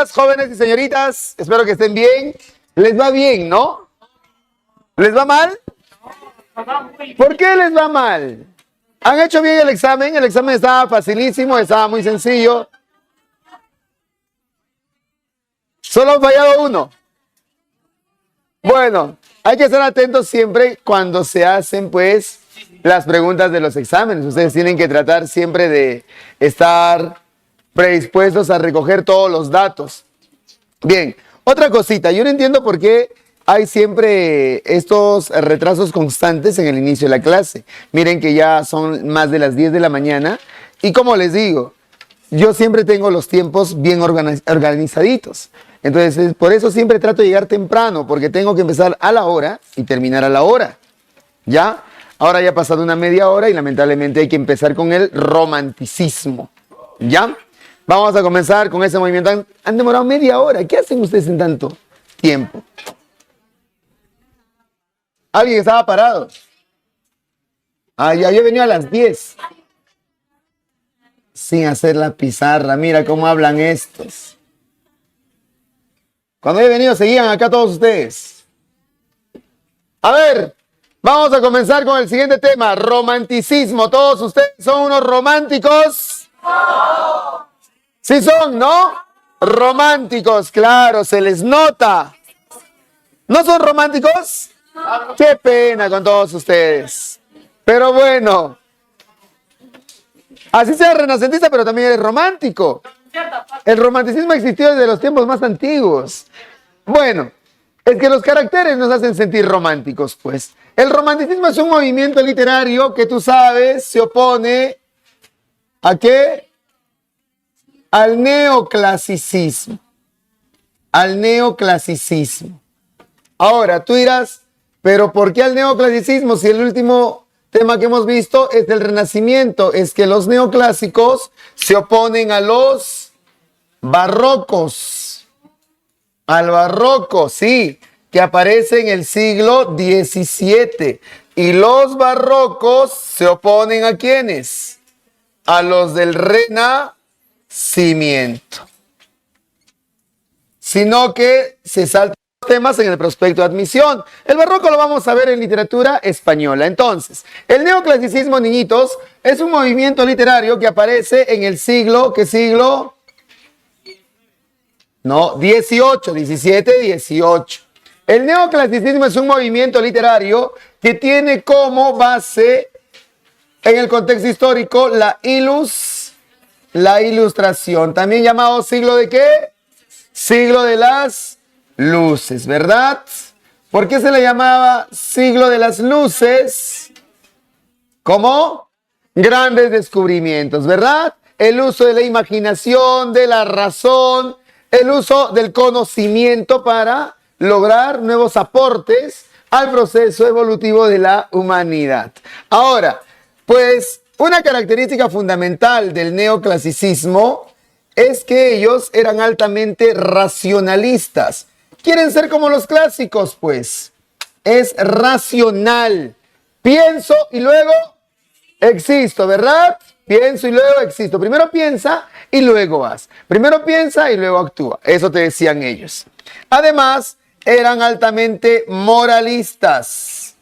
días, jóvenes y señoritas. Espero que estén bien. ¿Les va bien, no? ¿Les va mal? ¿Por qué les va mal? ¿Han hecho bien el examen? El examen estaba facilísimo, estaba muy sencillo. Solo han fallado uno. Bueno, hay que estar atentos siempre cuando se hacen, pues, las preguntas de los exámenes. Ustedes tienen que tratar siempre de estar predispuestos a recoger todos los datos. Bien, otra cosita. Yo no entiendo por qué hay siempre estos retrasos constantes en el inicio de la clase. Miren que ya son más de las 10 de la mañana. Y como les digo, yo siempre tengo los tiempos bien organizaditos. Entonces, por eso siempre trato de llegar temprano, porque tengo que empezar a la hora y terminar a la hora. ¿Ya? Ahora ya ha pasado una media hora y lamentablemente hay que empezar con el romanticismo. ¿Ya? Vamos a comenzar con ese movimiento. Han demorado media hora. ¿Qué hacen ustedes en tanto tiempo? ¿Alguien estaba parado? Ah, ya, yo he venido a las 10. Sin hacer la pizarra. Mira cómo hablan estos. Cuando he venido, seguían acá todos ustedes. A ver, vamos a comenzar con el siguiente tema. Romanticismo. ¿Todos ustedes son unos románticos? No. Sí son, ¿no? Románticos, claro, se les nota. ¿No son románticos? Qué pena con todos ustedes. Pero bueno, así sea renacentista, pero también eres romántico. El romanticismo existió desde los tiempos más antiguos. Bueno, es que los caracteres nos hacen sentir románticos, pues. El romanticismo es un movimiento literario que tú sabes se opone ¿a qué? Al neoclasicismo. Al neoclasicismo. Ahora, tú dirás, ¿pero por qué al neoclasicismo si el último tema que hemos visto es del Renacimiento? Es que los neoclásicos se oponen a los barrocos. Al barroco, sí, que aparece en el siglo XVII. Y los barrocos se oponen ¿a quiénes? A los del Renacimiento. Sino que se saltan los temas en el prospecto de admisión. El barroco lo vamos a ver en literatura española. Entonces, el neoclasicismo, niñitos, es un movimiento literario que aparece en el siglo, ¿qué siglo? No, 18, 17, 18. El neoclasicismo es un movimiento literario que tiene como base, en el contexto histórico, la ilustración. También llamado siglo ¿de qué? Siglo de las luces, ¿verdad? ¿Por qué se le llamaba siglo de las luces? ¿Cómo? Grandes descubrimientos, ¿verdad? El uso de la imaginación, de la razón, el uso del conocimiento para lograr nuevos aportes al proceso evolutivo de la humanidad. Ahora, pues una característica fundamental del neoclasicismo es que ellos eran altamente racionalistas. ¿Quieren ser como los clásicos? Pues es racional. Pienso y luego existo, ¿verdad? Pienso y luego existo. Primero piensa y luego haz. Primero piensa y luego actúa. Eso te decían ellos. Además, eran altamente moralistas.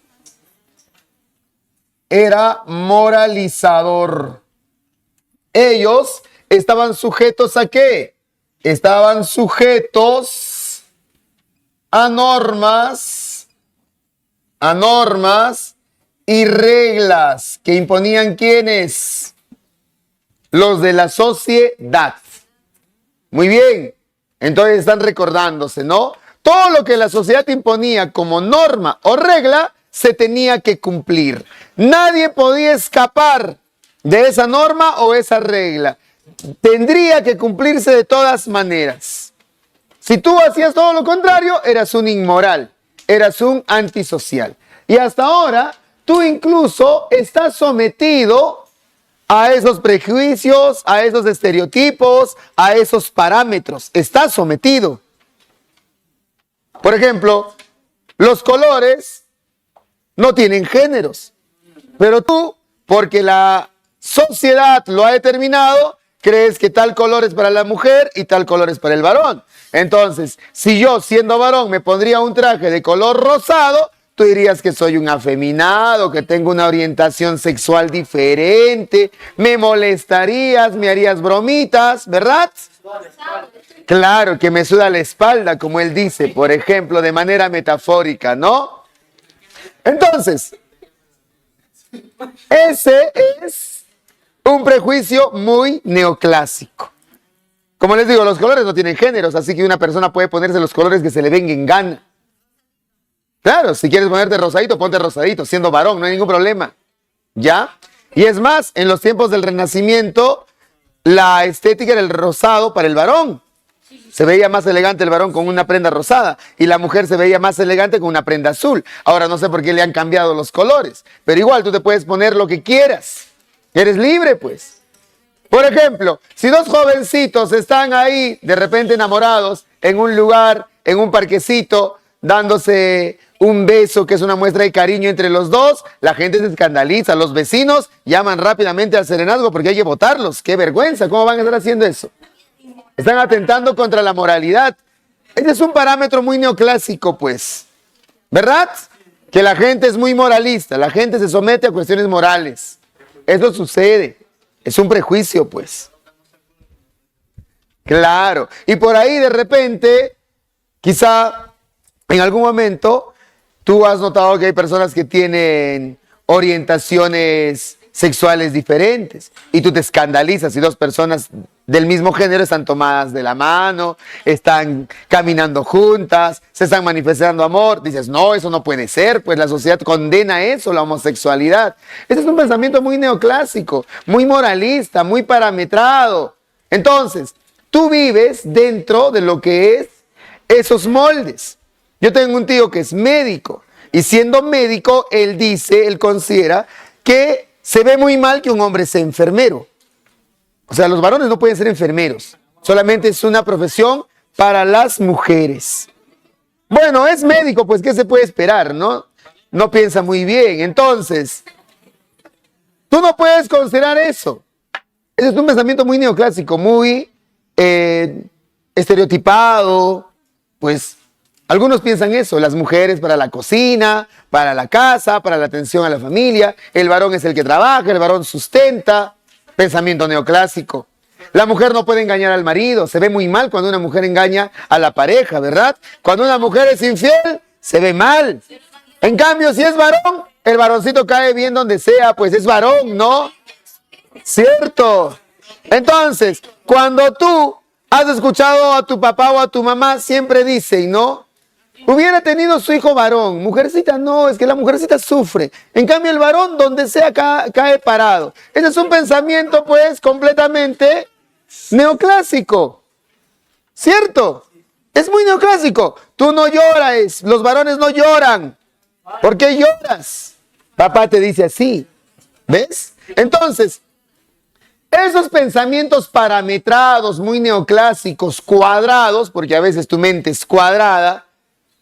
Era moralizador. Ellos estaban sujetos ¿a qué? Estaban sujetos a normas y reglas que imponían ¿quiénes? Los de la sociedad. Muy bien. Entonces están recordándose, ¿no? Todo lo que la sociedad imponía como norma o regla se tenía que cumplir. Nadie podía escapar de esa norma o esa regla. Tendría que cumplirse de todas maneras. Si tú hacías todo lo contrario, eras un inmoral, eras un antisocial. Y hasta ahora, tú incluso estás sometido a esos prejuicios, a esos estereotipos, a esos parámetros. Estás sometido. Por ejemplo, los colores no tienen géneros, pero tú, porque la sociedad lo ha determinado, crees que tal color es para la mujer y tal color es para el varón. Entonces, si yo, siendo varón, me pondría un traje de color rosado, tú dirías que soy un afeminado, que tengo una orientación sexual diferente, me molestarías, me harías bromitas, ¿verdad? Claro, que me suda la espalda, como él dice, por ejemplo, de manera metafórica, ¿no? Entonces, ese es un prejuicio muy neoclásico. Como les digo, los colores no tienen géneros, así que una persona puede ponerse los colores que se le venga en gana. Claro, si quieres ponerte rosadito, ponte rosadito, siendo varón, no hay ningún problema. ¿Ya? Y es más, en los tiempos del Renacimiento, la estética era el rosado para el varón. Se veía más elegante el varón con una prenda rosada y la mujer se veía más elegante con una prenda azul. Ahora no sé por qué le han cambiado los colores, pero igual tú te puedes poner lo que quieras. Eres libre, pues. Por ejemplo, si dos jovencitos están ahí de repente enamorados en un lugar, en un parquecito, dándose un beso que es una muestra de cariño entre los dos, la gente se escandaliza, los vecinos llaman rápidamente al serenazgo porque hay que votarlos. ¡Qué vergüenza! ¿Cómo van a estar haciendo eso? Están atentando contra la moralidad. Ese es un parámetro muy neoclásico, pues. ¿Verdad? Que la gente es muy moralista, la gente se somete a cuestiones morales. Eso sucede. Es un prejuicio, pues. Claro. Y por ahí de repente, quizá en algún momento, tú has notado que hay personas que tienen orientaciones sexuales diferentes y tú te escandalizas si dos personas del mismo género están tomadas de la mano, están caminando juntas, se están manifestando amor. Dices, no, eso no puede ser, pues la sociedad condena eso, la homosexualidad. Ese es un pensamiento muy neoclásico, muy moralista, muy parametrado. Entonces, tú vives dentro de lo que es esos moldes. Yo tengo un tío que es médico y siendo médico, él considera que se ve muy mal que un hombre sea enfermero. O sea, los varones no pueden ser enfermeros. Solamente es una profesión para las mujeres. Bueno, es médico, pues ¿qué se puede esperar, no? No piensa muy bien. Entonces, tú no puedes considerar eso. Ese es un pensamiento muy neoclásico, muy estereotipado. Pues algunos piensan eso, las mujeres para la cocina, para la casa, para la atención a la familia. El varón es el que trabaja, el varón sustenta. Pensamiento neoclásico. La mujer no puede engañar al marido. Se ve muy mal cuando una mujer engaña a la pareja, ¿verdad? Cuando una mujer es infiel, se ve mal. En cambio, si es varón, el varoncito cae bien donde sea, pues es varón, ¿no? ¿Cierto? Entonces, cuando tú has escuchado a tu papá o a tu mamá, siempre dicen, ¿no? Hubiera tenido su hijo varón. Mujercita no, es que la mujercita sufre. En cambio el varón donde sea cae parado. Ese es un pensamiento pues completamente neoclásico. ¿Cierto? Es muy neoclásico. Tú no lloras, los varones no lloran. ¿Por qué lloras? Papá te dice así. ¿Ves? Entonces, esos pensamientos parametrados, muy neoclásicos, cuadrados, porque a veces tu mente es cuadrada,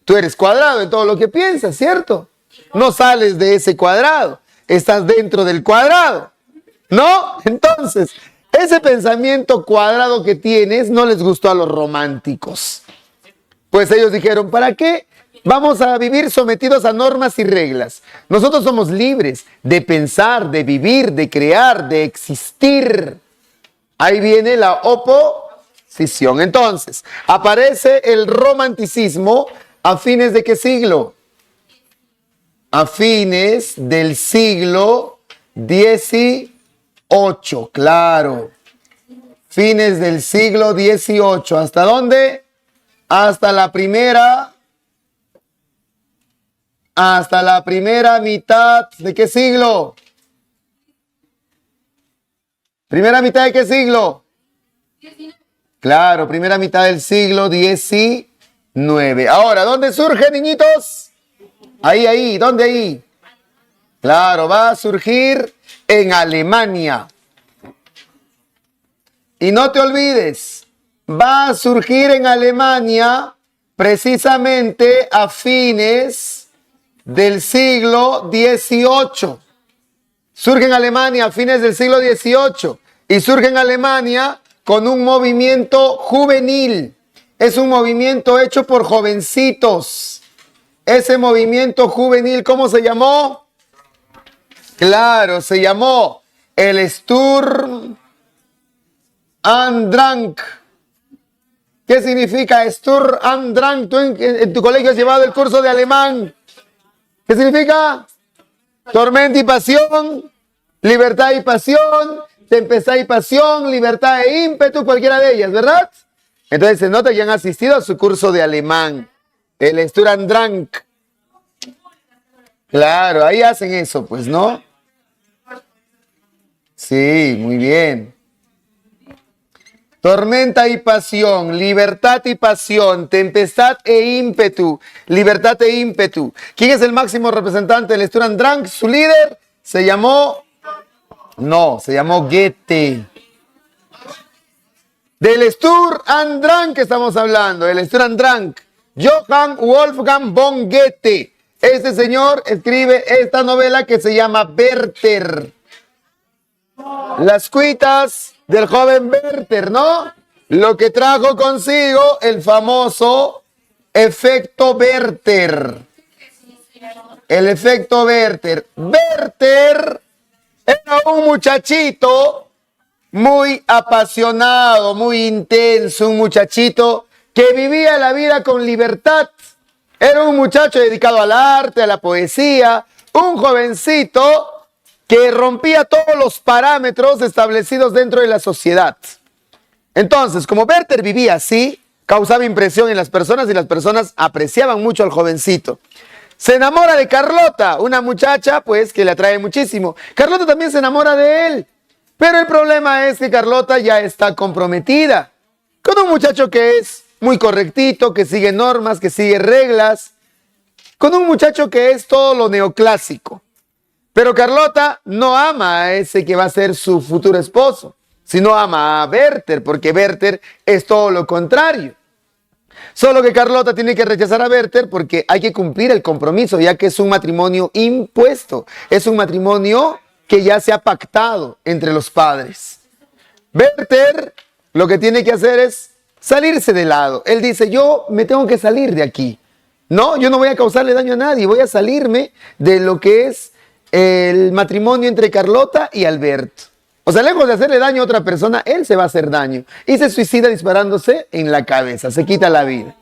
tú eres cuadrado en todo lo que piensas, ¿cierto? No sales de ese cuadrado, estás dentro del cuadrado, ¿no? Entonces, ese pensamiento cuadrado que tienes no les gustó a los románticos. Pues ellos dijeron, ¿para qué vamos a vivir sometidos a normas y reglas? Nosotros somos libres de pensar, de vivir, de crear, de existir. Ahí viene la oposición. Entonces, aparece el romanticismo. ¿A fines de qué siglo? A fines del siglo XVIII, claro. Fines del siglo XVIII. ¿Hasta dónde? Hasta la primera mitad. ¿De qué siglo? ¿Primera mitad de qué siglo? Claro, primera mitad del siglo XIX. Ahora, ¿dónde surge, niñitos? Ahí, ¿dónde ahí? Claro, va a surgir en Alemania. Y no te olvides, va a surgir en Alemania precisamente a fines del siglo XVIII. Surge en Alemania a fines del siglo XVIII. y surge en Alemania con un movimiento juvenil. Es un movimiento hecho por jovencitos. Ese movimiento juvenil, ¿cómo se llamó? Claro, se llamó el Sturm und Drang. ¿Qué significa Sturm und Drang? Tú en tu colegio has llevado el curso de alemán. ¿Qué significa? Tormenta y pasión, libertad y pasión, tempestad y pasión, libertad e ímpetu, cualquiera de ellas, ¿verdad? Entonces se nota que han asistido a su curso de alemán, el Sturm und Drang. Claro, ahí hacen eso, pues, ¿no? Sí, muy bien. Tormenta y pasión, libertad y pasión, tempestad e ímpetu, libertad e ímpetu. ¿Quién es el máximo representante del Sturm und Drang? Su líder se llamó Goethe. Del Sturm und Drang que estamos hablando, el Sturm und Drang, Johann Wolfgang von Goethe. Este señor escribe esta novela que se llama Werther. Las cuitas del joven Werther, ¿no? Lo que trajo consigo el famoso efecto Werther. El efecto Werther. Werther era un muchachito muy apasionado, muy intenso, un muchachito que vivía la vida con libertad. Era un muchacho dedicado al arte, a la poesía, un jovencito que rompía todos los parámetros establecidos dentro de la sociedad. Entonces, como Werther vivía así, causaba impresión en las personas y las personas apreciaban mucho al jovencito. Se enamora de Carlota, una muchacha pues que le atrae muchísimo. Carlota también se enamora de él, pero el problema es que Carlota ya está comprometida con un muchacho que es muy correctito, que sigue normas, que sigue reglas, con un muchacho que es todo lo neoclásico. Pero Carlota no ama a ese que va a ser su futuro esposo, sino ama a Werther, porque Werther es todo lo contrario. Solo que Carlota tiene que rechazar a Werther porque hay que cumplir el compromiso, ya que es un matrimonio impuesto, es un matrimonio que ya se ha pactado entre los padres. Werther lo que tiene que hacer es salirse de lado. Él dice, yo me tengo que salir de aquí. No, yo no voy a causarle daño a nadie, voy a salirme de lo que es el matrimonio entre Carlota y Alberto. O sea, lejos de hacerle daño a otra persona, él se va a hacer daño. Y se suicida disparándose en la cabeza, se quita la vida.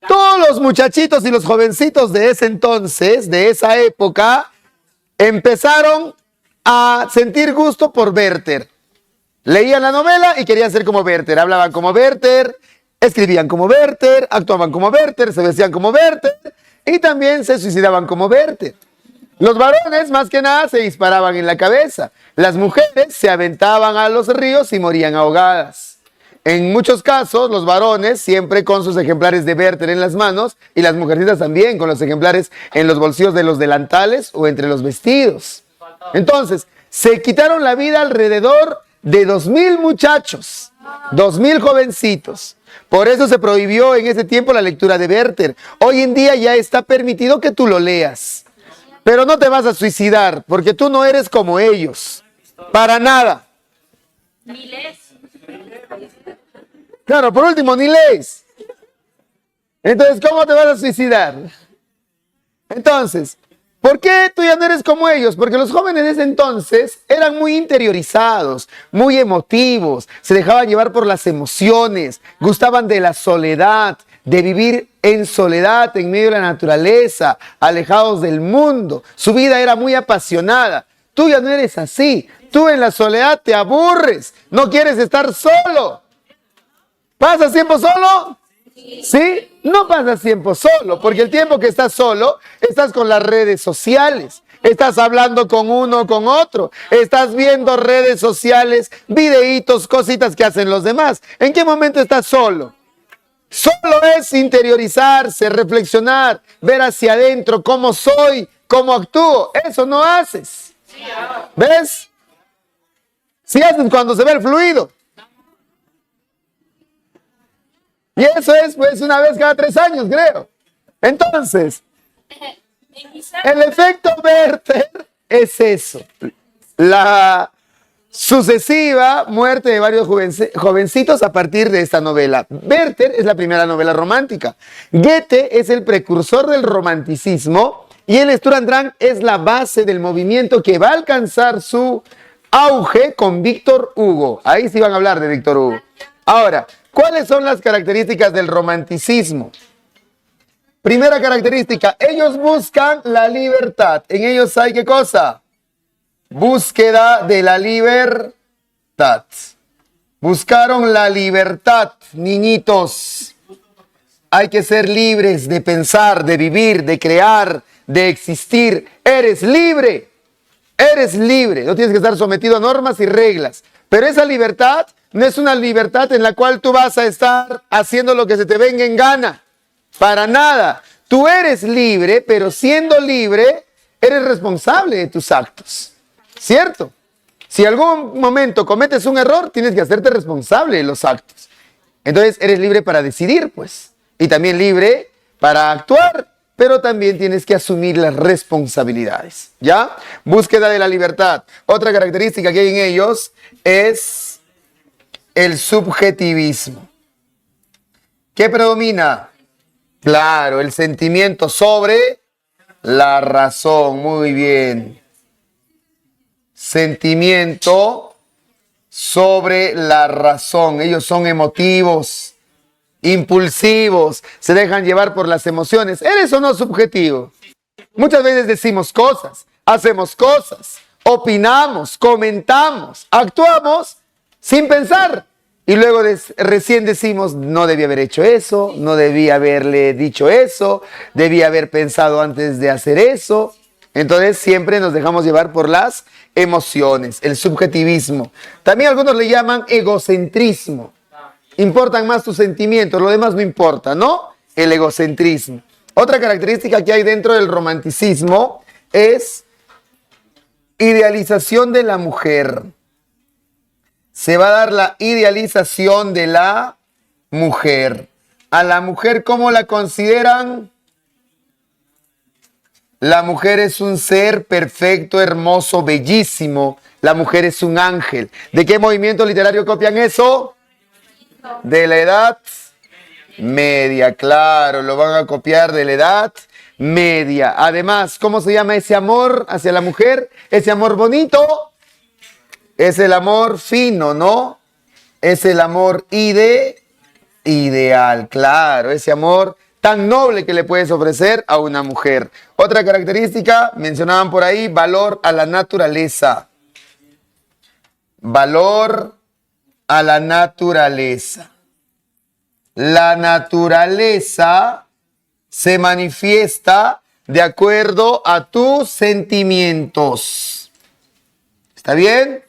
Todos los muchachitos y los jovencitos de ese entonces, de esa época, empezaron a sentir gusto por Werther. Leían la novela y querían ser como Werther. Hablaban como Werther, escribían como Werther, actuaban como Werther, se vestían como Werther y también se suicidaban como Werther. Los varones, más que nada, se disparaban en la cabeza. Las mujeres se aventaban a los ríos y morían ahogadas. En muchos casos, los varones siempre con sus ejemplares de Werther en las manos y las mujercitas también con los ejemplares en los bolsillos de los delantales o entre los vestidos. Entonces, se quitaron la vida alrededor de 2,000 muchachos, 2,000 jovencitos. Por eso se prohibió en ese tiempo la lectura de Werther. Hoy en día ya está permitido que tú lo leas. Pero no te vas a suicidar, porque tú no eres como ellos. Para nada. Ni lees. Claro, por último, ni lees. Entonces, ¿cómo te vas a suicidar? Entonces, ¿por qué tú ya no eres como ellos? Porque los jóvenes de ese entonces eran muy interiorizados, muy emotivos, se dejaban llevar por las emociones, gustaban de la soledad, de vivir en soledad, en medio de la naturaleza, alejados del mundo. Su vida era muy apasionada. Tú ya no eres así. Tú en la soledad te aburres. No quieres estar solo. ¿Pasas tiempo solo? ¿Sí? No pasas tiempo solo, porque el tiempo que estás solo, estás con las redes sociales. Estás hablando con uno o con otro. Estás viendo redes sociales, videitos, cositas que hacen los demás. ¿En qué momento estás solo? Solo es interiorizarse, reflexionar, ver hacia adentro cómo soy, cómo actúo. Eso no haces. ¿Ves? Sí haces cuando se ve el fluido. Y eso es pues una vez cada 3 años, creo. Entonces, el efecto Werther es eso. La sucesiva muerte de varios jovencitos a partir de esta novela. Werther es la primera novela romántica. Goethe es el precursor del romanticismo y el Sturm und Drang es la base del movimiento que va a alcanzar su auge con Víctor Hugo. Ahí sí van a hablar de Víctor Hugo. Ahora, ¿cuáles son las características del romanticismo? Primera característica, ellos buscan la libertad. En ellos hay ¿qué cosa? Búsqueda de la libertad. Buscaron la libertad, niñitos. Hay que ser libres de pensar, de vivir, de crear, de existir. Eres libre. Eres libre. No tienes que estar sometido a normas y reglas. Pero esa libertad no es una libertad en la cual tú vas a estar haciendo lo que se te venga en gana. Para nada. Tú eres libre, pero siendo libre, eres responsable de tus actos. ¿Cierto? Si en algún momento cometes un error, tienes que hacerte responsable de los actos. Entonces, eres libre para decidir, pues. Y también libre para actuar, pero también tienes que asumir las responsabilidades. ¿Ya? Búsqueda de la libertad. Otra característica que hay en ellos es el subjetivismo. ¿Qué predomina? Claro, el sentimiento sobre la razón. Muy bien. Sentimiento sobre la razón. Ellos son emotivos, impulsivos, se dejan llevar por las emociones. ¿Eres o no subjetivo? Muchas veces decimos cosas, hacemos cosas, opinamos, comentamos, actuamos sin pensar. Y luego recién decimos, no debí haber hecho eso, no debí haberle dicho eso, debí haber pensado antes de hacer eso. Entonces siempre nos dejamos llevar por las emociones, el subjetivismo. También algunos le llaman egocentrismo. Importan más tus sentimientos, lo demás no importa, ¿no? El egocentrismo. Otra característica que hay dentro del romanticismo es idealización de la mujer. Se va a dar la idealización de la mujer. A la mujer, ¿cómo la consideran? La mujer es un ser perfecto, hermoso, bellísimo. La mujer es un ángel. ¿De qué movimiento literario copian eso? De la Edad Media, claro, lo van a copiar de la Edad Media. Además, ¿cómo se llama ese amor hacia la mujer? Ese amor bonito es el amor fino, ¿no? Es el amor ideal, claro, ese amor tan noble que le puedes ofrecer a una mujer. Otra característica, mencionaban por ahí, valor a la naturaleza. Valor a la naturaleza. La naturaleza se manifiesta de acuerdo a tus sentimientos. ¿Está bien?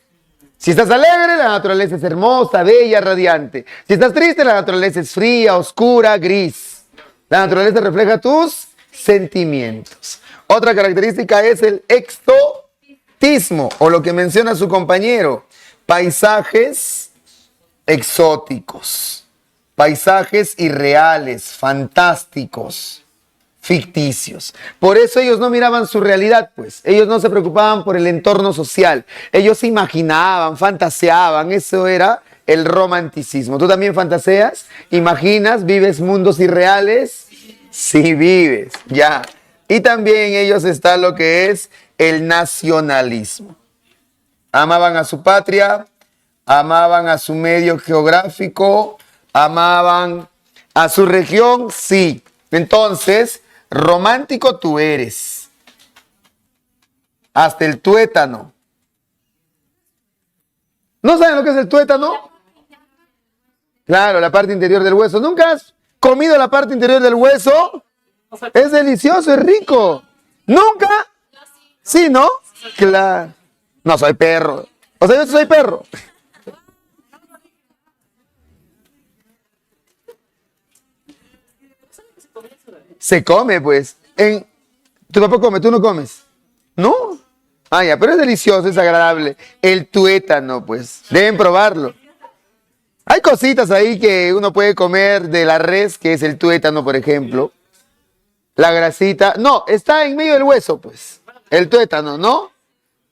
Si estás alegre, la naturaleza es hermosa, bella, radiante. Si estás triste, la naturaleza es fría, oscura, gris. La naturaleza refleja tus sentimientos. Otra característica es el exotismo, o lo que menciona su compañero, paisajes exóticos, paisajes irreales, fantásticos, ficticios. Por eso ellos no miraban su realidad, pues. Ellos no se preocupaban por el entorno social. Ellos se imaginaban, fantaseaban. Eso era el romanticismo. ¿Tú también fantaseas? ¿Imaginas? ¿Vives mundos irreales? Sí, vives, ya. Y también en ellos está lo que es el nacionalismo. Amaban a su patria, amaban a su medio geográfico, amaban a su región, sí. Entonces, romántico tú eres. Hasta el tuétano. ¿No saben lo que es el tuétano? Claro, la parte interior del hueso. ¿Nunca has comido la parte interior del hueso? Es delicioso, es rico. ¿Nunca? Sí, ¿no? Claro. No, soy perro. O sea, yo soy perro. Se come, pues. Tu papá come, tú no comes. ¿No? Ah, ya, pero es delicioso, es agradable. El tuétano, pues. Deben probarlo. Hay cositas ahí que uno puede comer de la res, que es el tuétano, por ejemplo. La grasita. No, está en medio del hueso, pues. El tuétano, ¿no?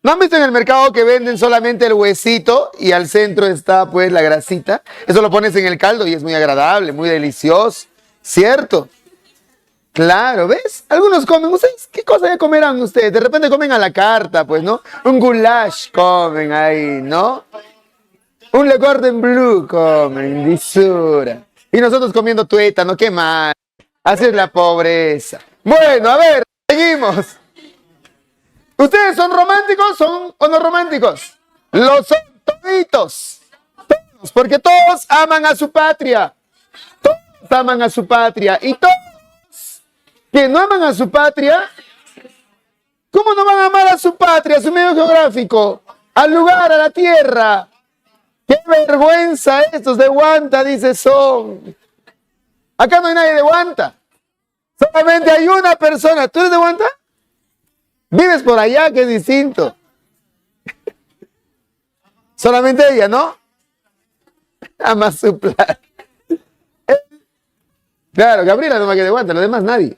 ¿No han visto en el mercado que venden solamente el huesito y al centro está pues la grasita? Eso lo pones en el caldo y es muy agradable, muy delicioso, ¿cierto? Claro, ¿ves? Algunos comen. ¿Ustedes qué cosa ya comerán ustedes? De repente comen a la carta, pues, ¿no? Un goulash comen ahí, ¿no? Un Le Cordon Bleu comen, disura. Y nosotros comiendo tuétano, qué mal. Así es la pobreza. Bueno, a ver, seguimos. ¿Ustedes son románticos o no románticos? Lo son toditos. Todos, porque todos aman a su patria. Todos aman a su patria. Y todos que no aman a su patria, ¿cómo no van a amar a su patria, a su medio geográfico, al lugar, a la tierra? ¡Qué vergüenza estos de Huanta, dice son! Acá no hay nadie de Huanta. Solamente hay una persona. ¿Tú eres de Huanta? Vives por allá, que es distinto. Solamente ella, ¿no? Ama su plata. Claro, Gabriela no más que de Huanta, los demás nadie.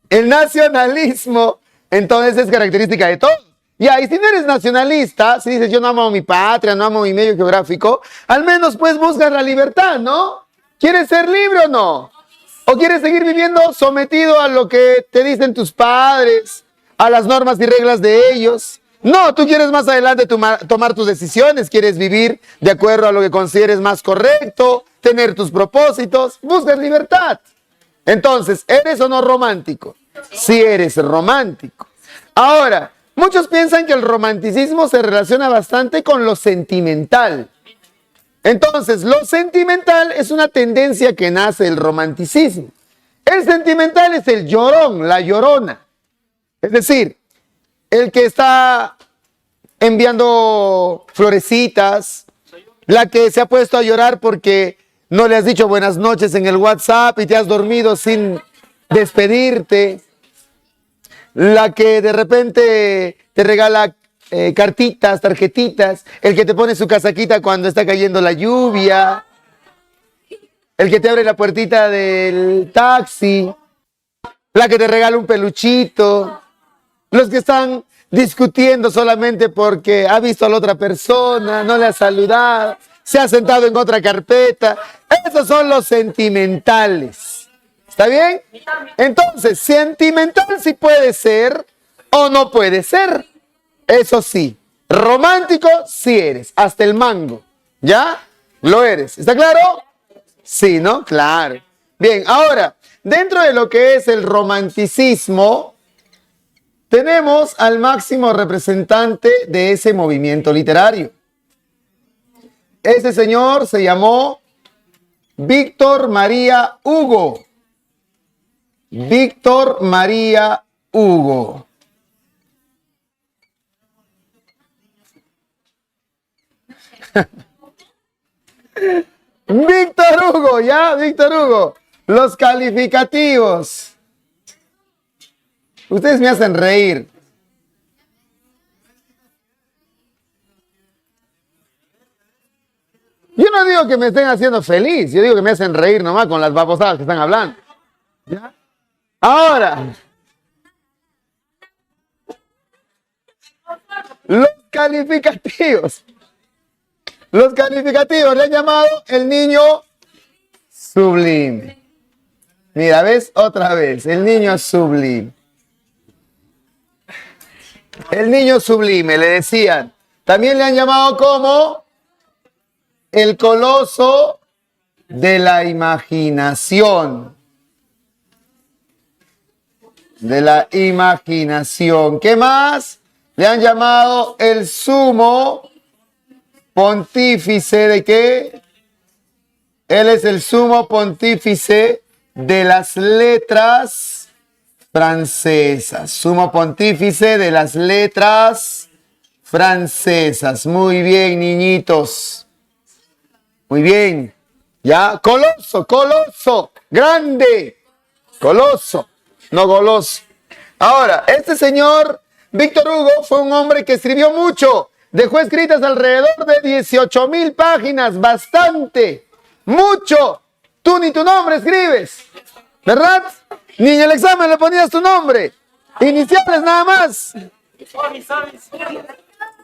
El nacionalismo, entonces, es característica de todos. Ya, y si no eres nacionalista, si dices yo no amo mi patria, no amo mi medio geográfico, al menos pues buscas la libertad, ¿no? ¿Quieres ser libre o no? ¿O quieres seguir viviendo sometido a lo que te dicen tus padres, a las normas y reglas de ellos? No, tú quieres más adelante tomar tus decisiones, quieres vivir de acuerdo a lo que consideres más correcto, tener tus propósitos, buscas libertad. Entonces, ¿eres o no romántico? Sí eres romántico. Ahora, muchos piensan que el romanticismo se relaciona bastante con lo sentimental. Entonces, lo sentimental es una tendencia que nace del romanticismo. El sentimental es el llorón, la llorona. Es decir, el que está enviando florecitas, la que se ha puesto a llorar porque no le has dicho buenas noches en el WhatsApp y te has dormido sin despedirte, la que de repente te regala cartitas, tarjetitas, el que te pone su casaquita cuando está cayendo la lluvia, el que te abre la puertita del taxi, la que te regala un peluchito, los que están discutiendo solamente porque ha visto a la otra persona, no le ha saludado, se ha sentado en otra carpeta. Esos son los sentimentales. ¿Está bien? Entonces, sentimental sí puede ser o no puede ser. Eso sí, romántico sí eres, hasta el mango. ¿Ya? Lo eres. ¿Está claro? Sí, ¿no? Claro. Bien, ahora, dentro de lo que es el romanticismo, tenemos al máximo representante de ese movimiento literario. Ese señor se llamó Víctor María Hugo. Víctor María Hugo. Víctor Hugo, ¿ya? Víctor Hugo. Los calificativos. Ustedes me hacen reír. Yo no digo que me estén haciendo feliz, yo digo que me hacen reír nomás con las babosadas que están hablando. ¿Ya? Ahora, los calificativos. Los calificativos le han llamado el niño sublime. Mira, ¿ves? Otra vez, el niño sublime. El niño sublime, le decían. También le han llamado como el coloso de la imaginación. De la imaginación. ¿Qué más? Le han llamado el sumo pontífice ¿de qué? Él es el sumo pontífice de las letras francesas. Sumo pontífice de las letras francesas. Muy bien, niñitos. Muy bien. ¿Ya? Coloso, coloso. Grande. Coloso. No goloso. Ahora, este señor Víctor Hugo fue un hombre que escribió mucho. Dejó escritas alrededor de 18,000 páginas. Bastante. Mucho. Tú ni tu nombre escribes. ¿Verdad? Ni en el examen le ponías tu nombre. Iniciales nada más.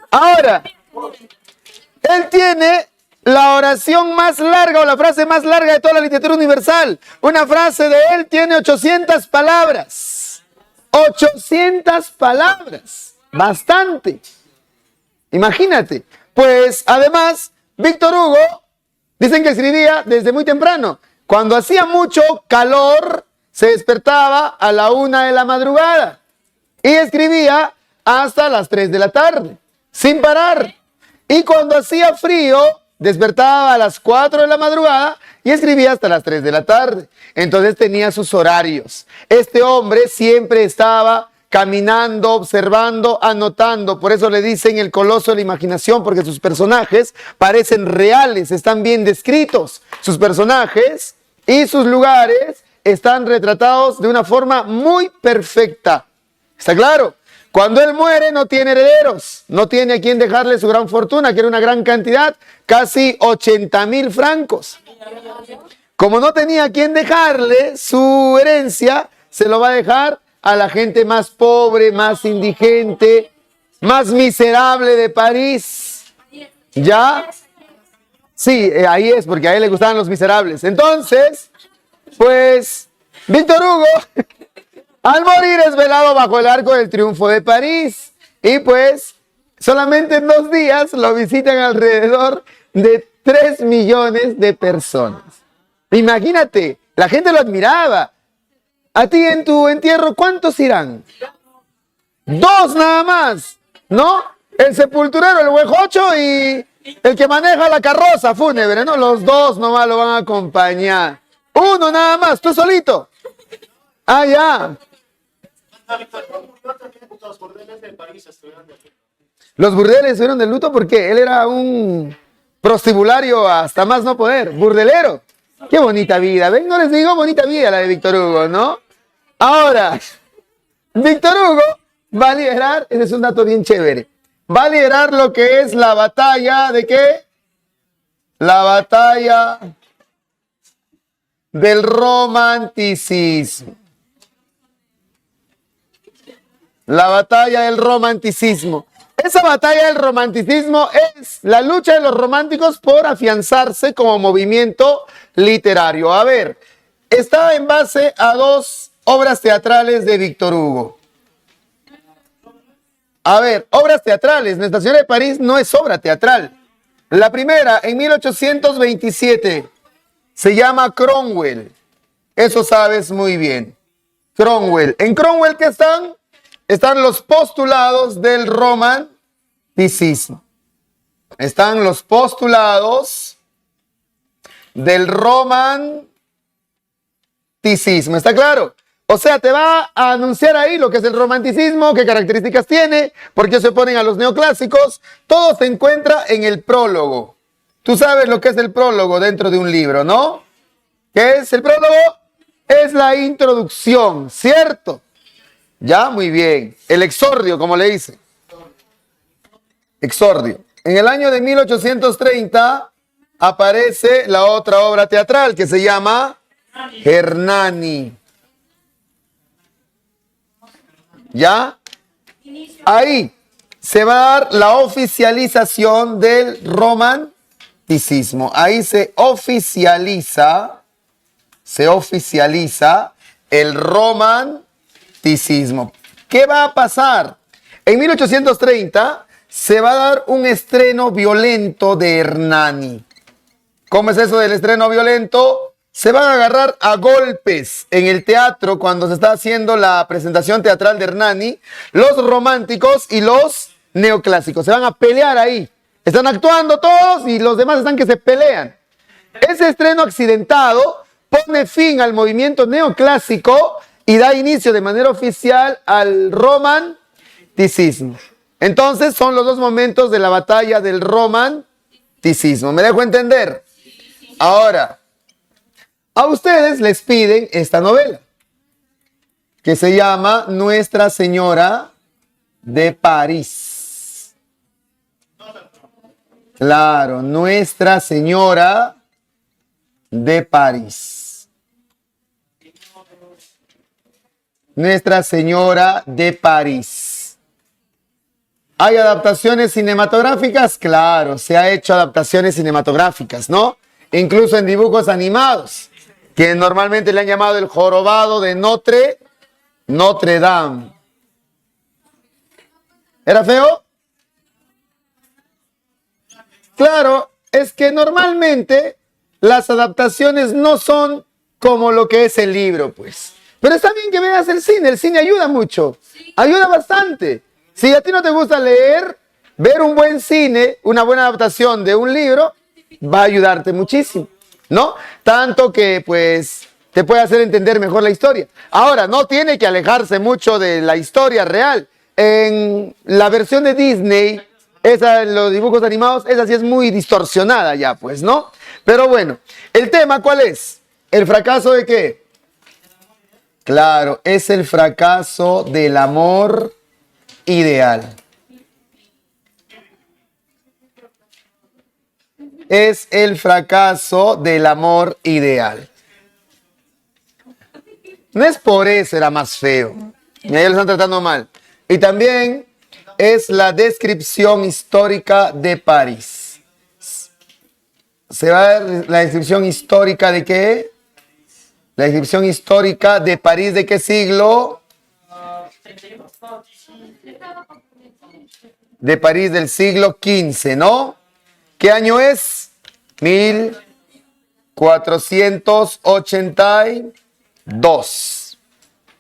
Ahora, él tiene la oración más larga o la frase más larga de toda la literatura universal. Una frase de él tiene 800 palabras. 800 palabras. Bastante. Imagínate. Pues además, Víctor Hugo, dicen que escribía desde muy temprano. Cuando hacía mucho calor, se despertaba a la 1 de la madrugada y escribía hasta las 3 de la tarde, sin parar. Y cuando hacía frío, despertaba a las 4 de la madrugada y escribía hasta las 3 de la tarde. Entonces tenía sus horarios. Este hombre siempre estaba caminando, observando, anotando. Por eso le dicen el coloso de la imaginación, porque sus personajes parecen reales, están bien descritos. Sus personajes y sus lugares están retratados de una forma muy perfecta. ¿Está claro? Cuando él muere no tiene herederos, no tiene a quien dejarle su gran fortuna, que era una gran cantidad, casi 80,000 francos. Como no tenía a quien dejarle su herencia, se lo va a dejar a la gente más pobre, más indigente, más miserable de París. ¿Ya? Sí, ahí es, porque a él le gustaban los miserables. Entonces, pues, Víctor Hugo, al morir es velado bajo el Arco del Triunfo de París. Y pues, solamente en 2 días lo visitan alrededor de 3 millones de personas. Imagínate, la gente lo admiraba. A ti en tu entierro, ¿cuántos irán? 2 nada más, ¿no? El sepulturero, el huejocho y el que maneja la carroza fúnebre, ¿no? Los 2 nomás lo van a acompañar. 1 nada más, tú solito. Ah, ya. Los burdeles estuvieron de luto porque él era un prostibulario hasta más no poder, burdelero. Qué bonita vida, ¿ven? No les digo bonita vida la de Víctor Hugo, ¿no? Ahora, Víctor Hugo va a liderar, ese es un dato bien chévere, va a liderar lo que es la batalla, ¿de qué? La batalla del romanticismo. La batalla del romanticismo. Esa batalla del romanticismo es la lucha de los románticos por afianzarse como movimiento literario. A ver, está en base a 2 obras teatrales de Víctor Hugo. A ver, obras teatrales. Nuestra Señora de París no es obra teatral. La primera, en 1827, se llama Cromwell. Eso sabes muy bien. Cromwell. ¿En Cromwell qué están? Están los postulados del romanticismo. Están los postulados del romanticismo. ¿Está claro? O sea, te va a anunciar ahí lo que es el romanticismo, qué características tiene, por qué se oponen a los neoclásicos. Todo se encuentra en el prólogo. Tú sabes lo que es el prólogo dentro de un libro, ¿no? ¿Qué es el prólogo? Es la introducción, ¿cierto? Ya, muy bien. El exordio, como le dicen. Exordio. En el año de 1830 aparece la otra obra teatral que se llama Hernani. ¿Ya? Ahí se va a dar la oficialización del romanticismo. Ahí se oficializa el romanticismo. ¿Qué va a pasar? En 1830 se va a dar un estreno violento de Hernani. ¿Cómo es eso del estreno violento? Se van a agarrar a golpes en el teatro cuando se está haciendo la presentación teatral de Hernani, los románticos y los neoclásicos. Se van a pelear ahí. Están actuando todos y los demás están que se pelean. Ese estreno accidentado pone fin al movimiento neoclásico y da inicio de manera oficial al romanticismo. Entonces son los 2 momentos de la batalla del romanticismo. ¿Me dejo entender? Ahora, a ustedes les piden esta novela, que se llama Nuestra Señora de París. Claro, Nuestra Señora de París. Nuestra Señora de París. ¿Hay adaptaciones cinematográficas? Claro, se ha hecho adaptaciones cinematográficas, ¿no? Incluso en dibujos animados, que normalmente le han llamado el jorobado de Notre Dame. ¿Era feo? Claro, es que normalmente las adaptaciones no son como lo que es el libro, pues. Pero está bien que veas el cine ayuda mucho, ayuda bastante. Si a ti no te gusta leer, ver un buen cine, una buena adaptación de un libro, va a ayudarte muchísimo, ¿no? Tanto que, pues, te puede hacer entender mejor la historia. Ahora, no tiene que alejarse mucho de la historia real. En la versión de Disney, esa, los dibujos animados, esa sí es muy distorsionada ya, pues, ¿no? Pero bueno, ¿el tema cuál es? ¿El fracaso de qué? Claro, es el fracaso del amor ideal. Es el fracaso del amor ideal. No es por eso era más feo. Ya lo están tratando mal. Y también es la descripción histórica de París. ¿Se va a ver la descripción histórica de qué? La descripción histórica de París, ¿de qué siglo? De París del siglo XV, ¿no? ¿Qué año es? 1482.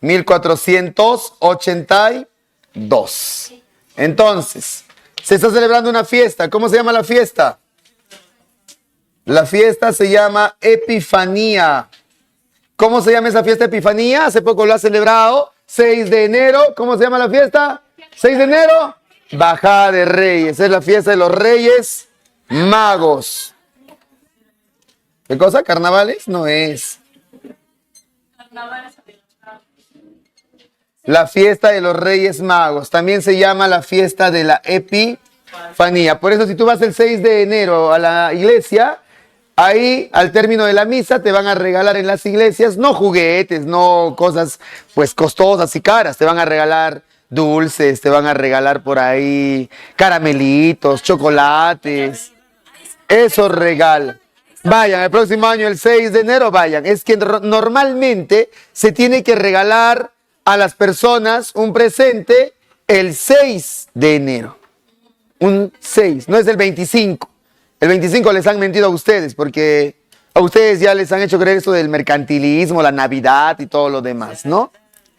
1482. Entonces, se está celebrando una fiesta. ¿Cómo se llama la fiesta? La fiesta se llama Epifanía. ¿Cómo se llama esa fiesta Epifanía? Hace poco lo ha celebrado. 6 de enero. ¿Cómo se llama la fiesta? 6 de enero. Bajada de Reyes. Es la fiesta de los Reyes Magos. ¿Qué cosa? ¿Carnavales? No es. La fiesta de los Reyes Magos. También se llama la fiesta de la Epifanía. Por eso si tú vas el 6 de enero a la iglesia, ahí al término de la misa te van a regalar en las iglesias, no juguetes, no cosas pues costosas y caras, te van a regalar dulces, te van a regalar por ahí caramelitos, chocolates. Eso regala. Vayan, el próximo año, el 6 de enero, vayan. Es que normalmente se tiene que regalar a las personas un presente el 6 de enero. Un 6, no es el 25. El 25 les han mentido a ustedes porque a ustedes ya les han hecho creer esto del mercantilismo, la Navidad y todo lo demás, ¿no?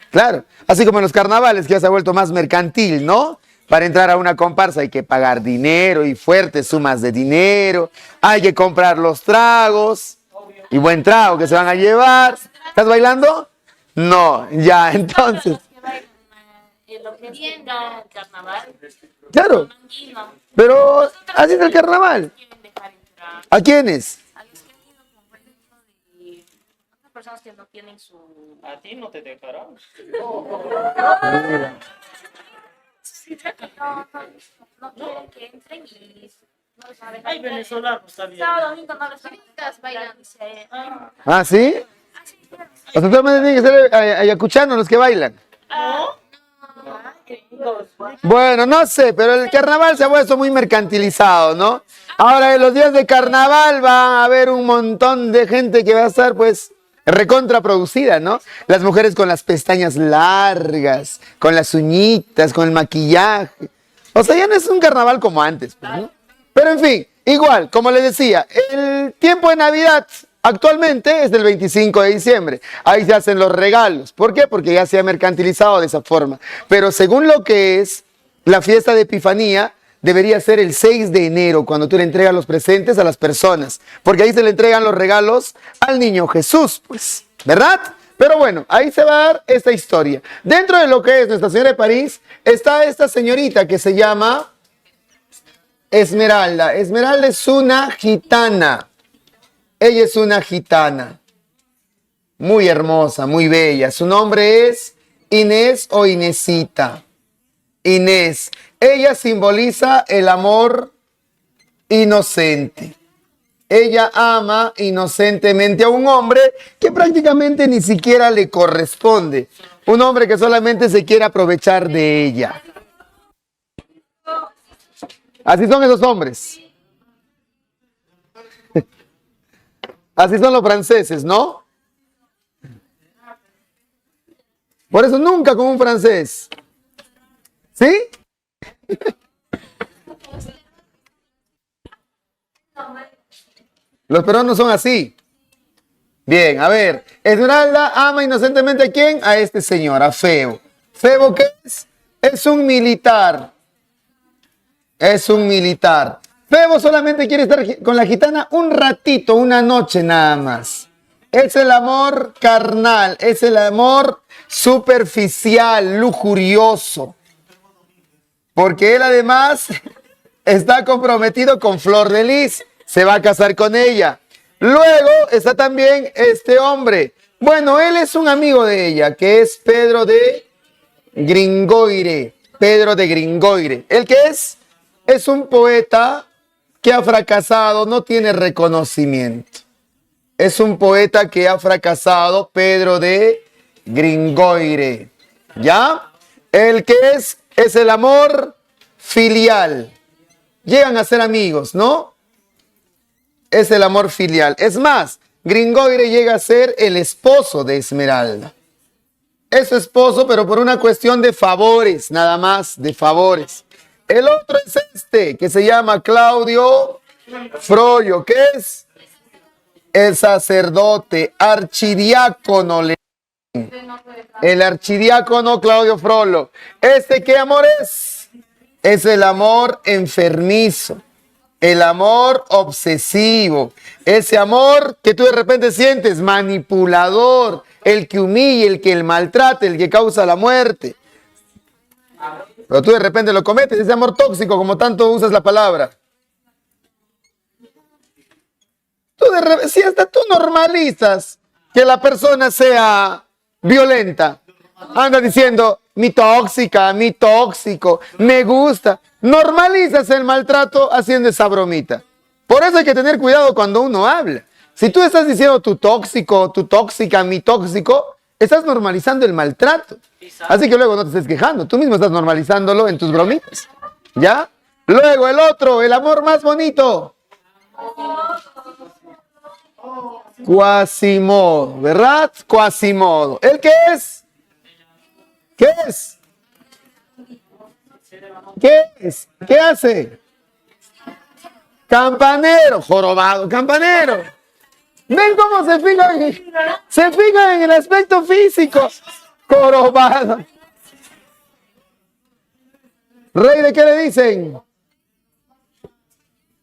Claro, así como en los carnavales que ya se ha vuelto más mercantil, ¿no? Para entrar a una comparsa hay que pagar dinero y fuertes sumas de dinero. Hay que comprar los tragos y buen trago que se van a llevar. ¿Estás bailando? No, ya, entonces. Claro, pero así es el carnaval. ¿A quiénes? Personas que no tienen su... A ti no te dejarán. No quieren que entren y no les van a dejar. Hay venezolanos también. Sábado, domingo no les van a dejar bailar. ¿Ah, sí? O sea, todos tienen que ser ayacuchanos los que bailan. Bueno, no sé, pero el carnaval se ha vuelto muy mercantilizado, ¿no? Ahora en los días de carnaval va a haber un montón de gente que va a estar, pues, recontraproducida, ¿no? Las mujeres con las pestañas largas, con las uñitas, con el maquillaje. O sea, ya no es un carnaval como antes, pues, ¿no? Pero en fin, igual, como les decía, el tiempo de Navidad actualmente es del 25 de diciembre. Ahí se hacen los regalos. ¿Por qué? Porque ya se ha mercantilizado de esa forma. Pero según lo que es la fiesta de Epifanía, debería ser el 6 de enero, cuando tú le entregas los presentes a las personas. Porque ahí se le entregan los regalos al niño Jesús, pues, ¿verdad? Pero bueno, ahí se va a dar esta historia. Dentro de lo que es Nuestra Señora de París, está esta señorita que se llama Esmeralda. Esmeralda es una gitana. Ella es una gitana. Muy hermosa, muy bella. Su nombre es Inés o Inesita. Inés. Ella simboliza el amor inocente. Ella ama inocentemente a un hombre que prácticamente ni siquiera le corresponde. Un hombre que solamente se quiere aprovechar de ella. Así son esos hombres. Así son los franceses, ¿no? Por eso nunca con un francés. ¿Sí? Los peruanos son así. Bien, a ver. Esmeralda ama inocentemente ¿a quién? A este señor, a Febo. ¿Febo qué es? Es un militar. Es un militar. Febo solamente quiere estar con la gitana un ratito, una noche nada más. Es el amor carnal, es el amor superficial, lujurioso. Porque él además está comprometido con Flor de Lis, se va a casar con ella. Luego está también este hombre. Bueno, él es un amigo de ella, que es Pedro de Gringoire. Pedro de Gringoire. ¿El qué es? Es un poeta que ha fracasado, no tiene reconocimiento. Es un poeta que ha fracasado, Pedro de Gringoire. ¿Ya? El que es el amor filial. Llegan a ser amigos, ¿no? Es el amor filial. Es más, Gringoire llega a ser el esposo de Esmeralda. Es su esposo, pero por una cuestión de favores, nada más, de favores. El otro es este, que se llama Claudio Frollo, que es el sacerdote, archidiácono. El archidiácono Claudio Frollo. ¿Este qué amor es? Es el amor enfermizo, el amor obsesivo, ese amor que tú de repente sientes manipulador, el que humilla, el que maltrata, el que causa la muerte. Pero tú de repente lo cometes, ese amor tóxico, como tanto usas la palabra. Si hasta tú normalizas que la persona sea violenta, anda diciendo, mi tóxica, mi tóxico, me gusta. Normalizas el maltrato haciendo esa bromita. Por eso hay que tener cuidado cuando uno habla. Si tú estás diciendo tu tóxico, tu tóxica, mi tóxico, estás normalizando el maltrato. Así que luego no te estés quejando. Tú mismo estás normalizándolo en tus bromitas. ¿Ya? Luego el otro, el amor más bonito. Quasimodo, ¿verdad? Quasimodo. ¿El qué es? ¿Qué es? ¿Qué es? ¿Qué hace? Campanero, jorobado, campanero. ¿Ven cómo se fijan? Se fijan en el aspecto físico. Jorobado. ¿Rey de qué le dicen?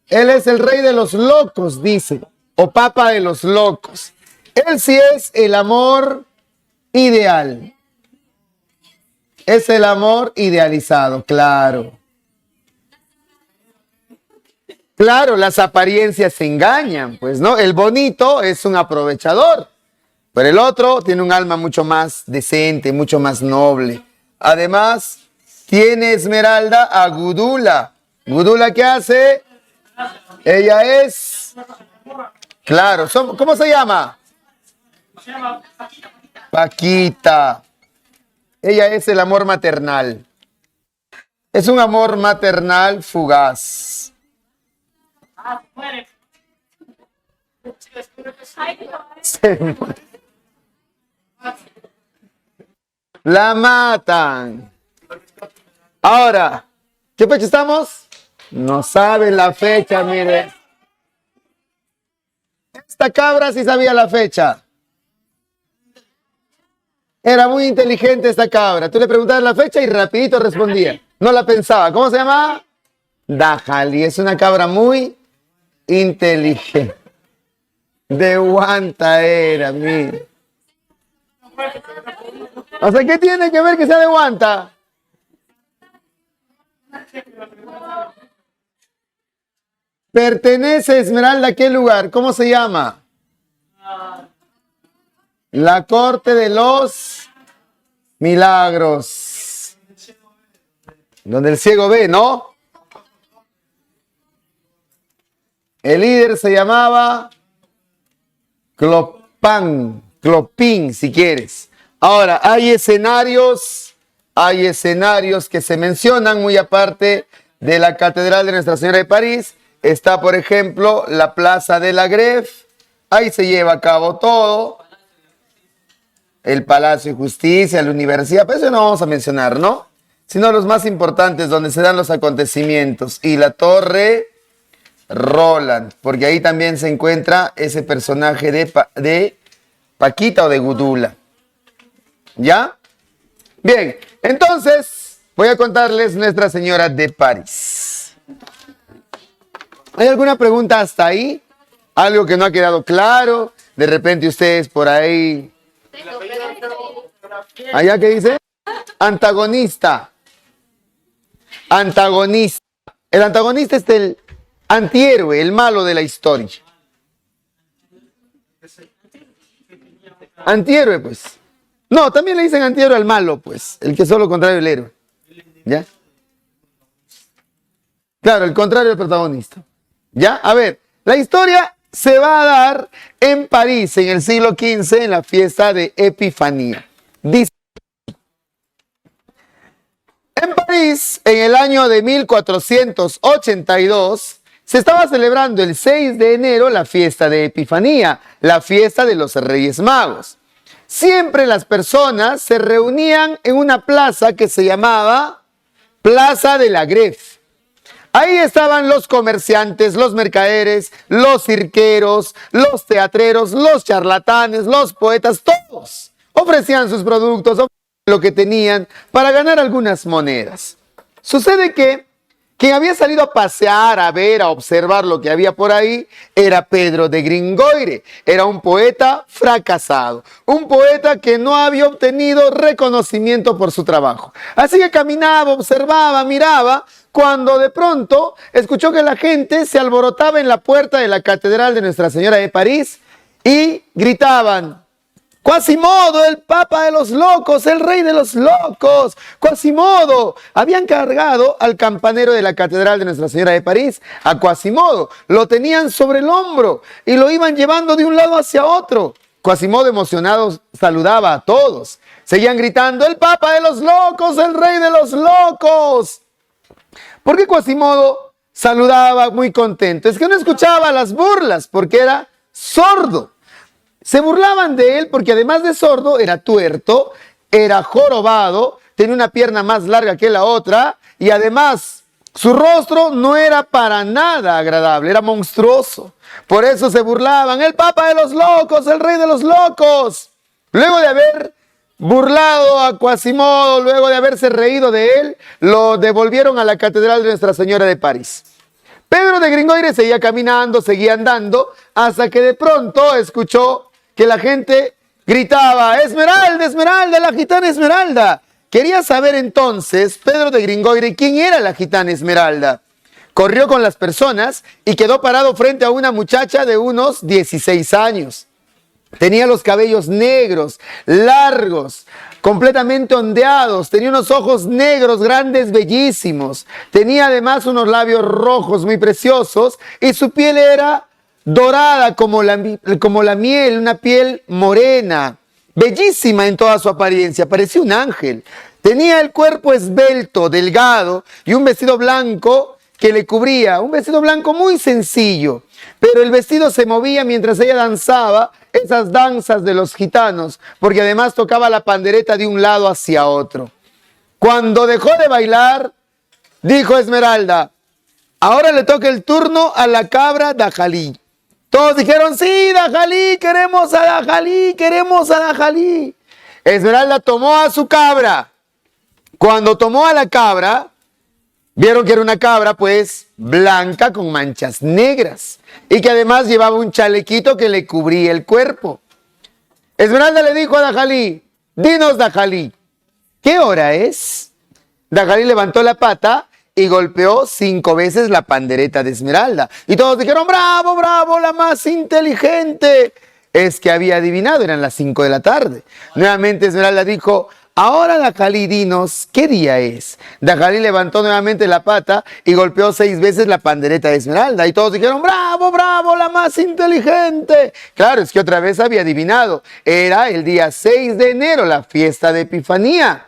Él es el rey de los locos, dice. O papa de los locos. Él sí es el amor ideal. Es el amor idealizado, claro. Claro, las apariencias se engañan, pues, ¿no? El bonito es un aprovechador, pero el otro tiene un alma mucho más decente, mucho más noble. Además, tiene Esmeralda a Gudula. ¿Gudula qué hace? Ella es... Claro, ¿cómo se llama? Paquita. Ella es el amor maternal. Es un amor maternal fugaz. La matan. Ahora, ¿qué fecha estamos? No saben la fecha, mire. Esta cabra sí sabía la fecha. Era muy inteligente esta cabra. Tú le preguntabas la fecha y rapidito respondía. No la pensaba. ¿Cómo se llama? Dajali. Es una cabra muy inteligente. De Guanta era, mire. O sea, ¿qué tiene que ver que sea de Guanta? ¿Pertenece Esmeralda a qué lugar? ¿Cómo se llama? La corte de los milagros. Donde el ciego ve, ¿no? El líder se llamaba Clopín, si quieres. Ahora, hay escenarios que se mencionan muy aparte de la Catedral de Nuestra Señora de París está, por ejemplo, la Plaza de la Greve. Ahí se lleva a cabo todo. El Palacio de Justicia, la Universidad, pero eso no vamos a mencionar, ¿no? Sino los más importantes, donde se dan los acontecimientos. Y la Torre Roland, porque ahí también se encuentra ese personaje de Paquita o de Gudula. ¿Ya? Bien, entonces voy a contarles Nuestra Señora de París. ¿Hay alguna pregunta hasta ahí? ¿Algo que no ha quedado claro? De repente ustedes por ahí... ¿Allá qué dice? Antagonista. Antagonista. El antagonista es el antihéroe, el malo de la historia. Antihéroe, pues. No, también le dicen antihéroe al malo, pues. El que es solo contrario del héroe. ¿Ya? Claro, el contrario del protagonista. ¿Ya? A ver, la historia se va a dar en París en el siglo XV en la fiesta de Epifanía. Dice, en París, en el año de 1482, se estaba celebrando el 6 de enero la fiesta de Epifanía, la fiesta de los Reyes Magos. Siempre las personas se reunían en una plaza que se llamaba Plaza de la Greve. Ahí estaban los comerciantes, los mercaderes, los cirqueros, los teatreros, los charlatanes, los poetas, todos ofrecían sus productos, ofrecían lo que tenían para ganar algunas monedas. Sucede que quien había salido a pasear, a ver, a observar lo que había por ahí, era Pedro de Gringoire. Era un poeta fracasado, un poeta que no había obtenido reconocimiento por su trabajo. Así que caminaba, observaba, miraba, cuando de pronto escuchó que la gente se alborotaba en la puerta de la Catedral de Nuestra Señora de París y gritaban: Quasimodo, el papa de los locos, el rey de los locos, Quasimodo. Habían cargado al campanero de la Catedral de Nuestra Señora de París, a Quasimodo. Lo tenían sobre el hombro y lo iban llevando de un lado hacia otro. Quasimodo, emocionado, saludaba a todos. Seguían gritando: el papa de los locos, el rey de los locos. ¿Por qué Quasimodo saludaba muy contento? Es que no escuchaba las burlas porque era sordo. Se burlaban de él porque además de sordo era tuerto, era jorobado, tenía una pierna más larga que la otra y además su rostro no era para nada agradable, era monstruoso. Por eso se burlaban: el papa de los locos, el rey de los locos. Luego de haber burlado a Quasimodo, luego de haberse reído de él, lo devolvieron a la Catedral de Nuestra Señora de París. Pedro de Gringoire seguía caminando, seguía andando, hasta que de pronto escuchó que la gente gritaba: Esmeralda, Esmeralda, la gitana Esmeralda. Quería saber entonces Pedro de Gringoire quién era la gitana Esmeralda. Corrió con las personas y quedó parado frente a una muchacha de unos 16 años. Tenía los cabellos negros, largos, completamente ondeados. Tenía unos ojos negros, grandes, bellísimos. Tenía además unos labios rojos muy preciosos y su piel era dorada como la miel, una piel morena, bellísima en toda su apariencia, parecía un ángel. Tenía el cuerpo esbelto, delgado y un vestido blanco que le cubría, un vestido blanco muy sencillo, pero el vestido se movía mientras ella danzaba esas danzas de los gitanos, porque además tocaba la pandereta de un lado hacia otro. Cuando dejó de bailar, dijo Esmeralda: ahora le toca el turno a la cabra Dajalí. Todos dijeron: sí, Dajalí, queremos a Dajalí, queremos a Dajalí. Esmeralda tomó a su cabra. Cuando tomó a la cabra, vieron que era una cabra pues blanca con manchas negras y que además llevaba un chalequito que le cubría el cuerpo. Esmeralda le dijo a Dajalí: dinos, Dajalí, ¿qué hora es? Dajalí levantó la pata y golpeó 5 veces la pandereta de Esmeralda. Y todos dijeron: bravo, bravo, la más inteligente. Es que había adivinado, eran las 5 de la tarde. Nuevamente Esmeralda dijo: ahora, Dajalí, dinos, ¿qué día es? Dajalí levantó nuevamente la pata y golpeó 6 veces la pandereta de Esmeralda. Y todos dijeron: bravo, bravo, la más inteligente. Claro, es que otra vez había adivinado. Era el día 6 de enero, la fiesta de Epifanía.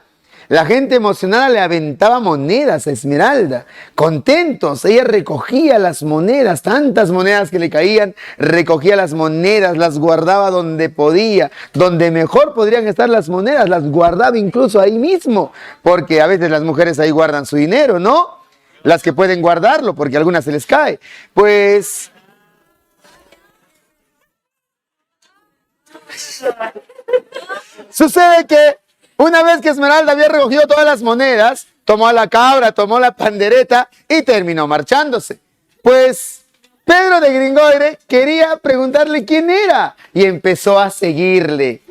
La gente emocionada le aventaba monedas a Esmeralda. Contentos, ella recogía las monedas, tantas monedas que le caían, recogía las monedas, las guardaba donde podía, donde mejor podrían estar las monedas, las guardaba incluso ahí mismo, porque a veces las mujeres ahí guardan su dinero, ¿no? Las que pueden guardarlo, porque a algunas se les cae. Pues sucede que una vez que Esmeralda había recogido todas las monedas, tomó a la cabra, tomó la pandereta y terminó marchándose. Pues Pedro de Gringoire quería preguntarle quién era y empezó a seguirle.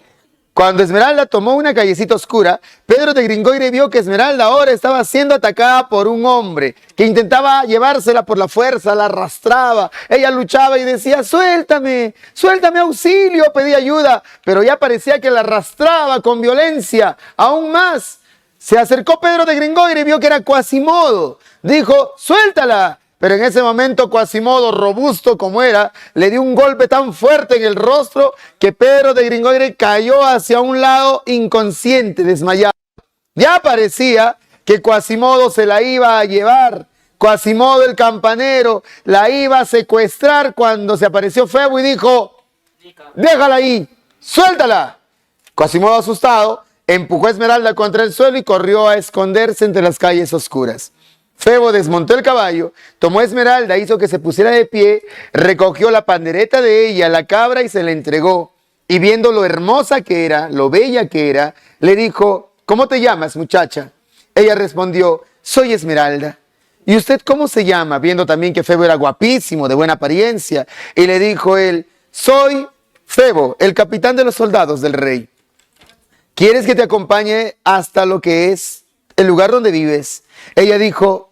Cuando Esmeralda tomó una callecita oscura, Pedro de Gringoire vio que Esmeralda ahora estaba siendo atacada por un hombre que intentaba llevársela por la fuerza, la arrastraba. Ella luchaba y decía, suéltame, suéltame, auxilio, pedía ayuda, pero ya parecía que la arrastraba con violencia, aún más. Se acercó Pedro de Gringoire y vio que era Quasimodo. Dijo, suéltala. Pero en ese momento Quasimodo, robusto como era, le dio un golpe tan fuerte en el rostro que Pedro de Gringoire cayó hacia un lado inconsciente, desmayado. Ya parecía que Quasimodo se la iba a llevar. Quasimodo el campanero la iba a secuestrar cuando se apareció Febo y dijo, déjala ahí, suéltala. Quasimodo, asustado, empujó a Esmeralda contra el suelo y corrió a esconderse entre las calles oscuras. Febo desmontó el caballo, tomó a Esmeralda, hizo que se pusiera de pie, recogió la pandereta de ella, la cabra, y se la entregó. Y viendo lo hermosa que era, lo bella que era, le dijo, ¿cómo te llamas, muchacha? Ella respondió, soy Esmeralda. ¿Y usted cómo se llama? Viendo también que Febo era guapísimo, de buena apariencia. Y le dijo él, soy Febo, el capitán de los soldados del rey. ¿Quieres que te acompañe hasta lo que es el lugar donde vives? Ella dijo,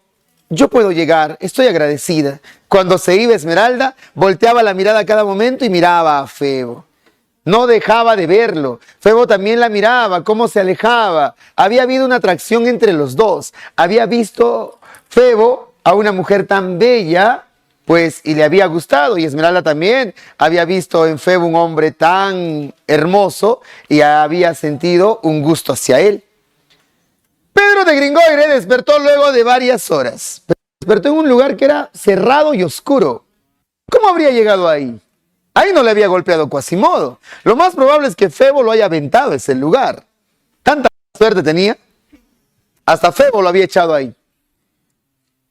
yo puedo llegar, estoy agradecida. Cuando se iba Esmeralda, volteaba la mirada a cada momento y miraba a Febo. No dejaba de verlo. Febo también la miraba, cómo se alejaba. Había habido una atracción entre los dos. Había visto Febo a una mujer tan bella, pues, y le había gustado. Y Esmeralda también había visto en Febo un hombre tan hermoso y había sentido un gusto hacia él. Pedro de Gringoire despertó luego de varias horas. Despertó en un lugar que era cerrado y oscuro. ¿Cómo habría llegado ahí? Ahí no le había golpeado Quasimodo. Lo más probable es que Febo lo haya aventado a ese lugar. Tanta suerte tenía. Hasta Febo lo había echado ahí.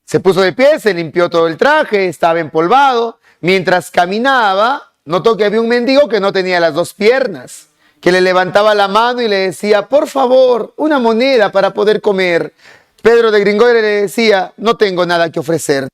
Se puso de pie, se limpió todo el traje, estaba empolvado. Mientras caminaba, notó que había un mendigo que no tenía las dos piernas, que le levantaba la mano y le decía, por favor, una moneda para poder comer. Pedro de Gringoire le decía, no tengo nada que ofrecer.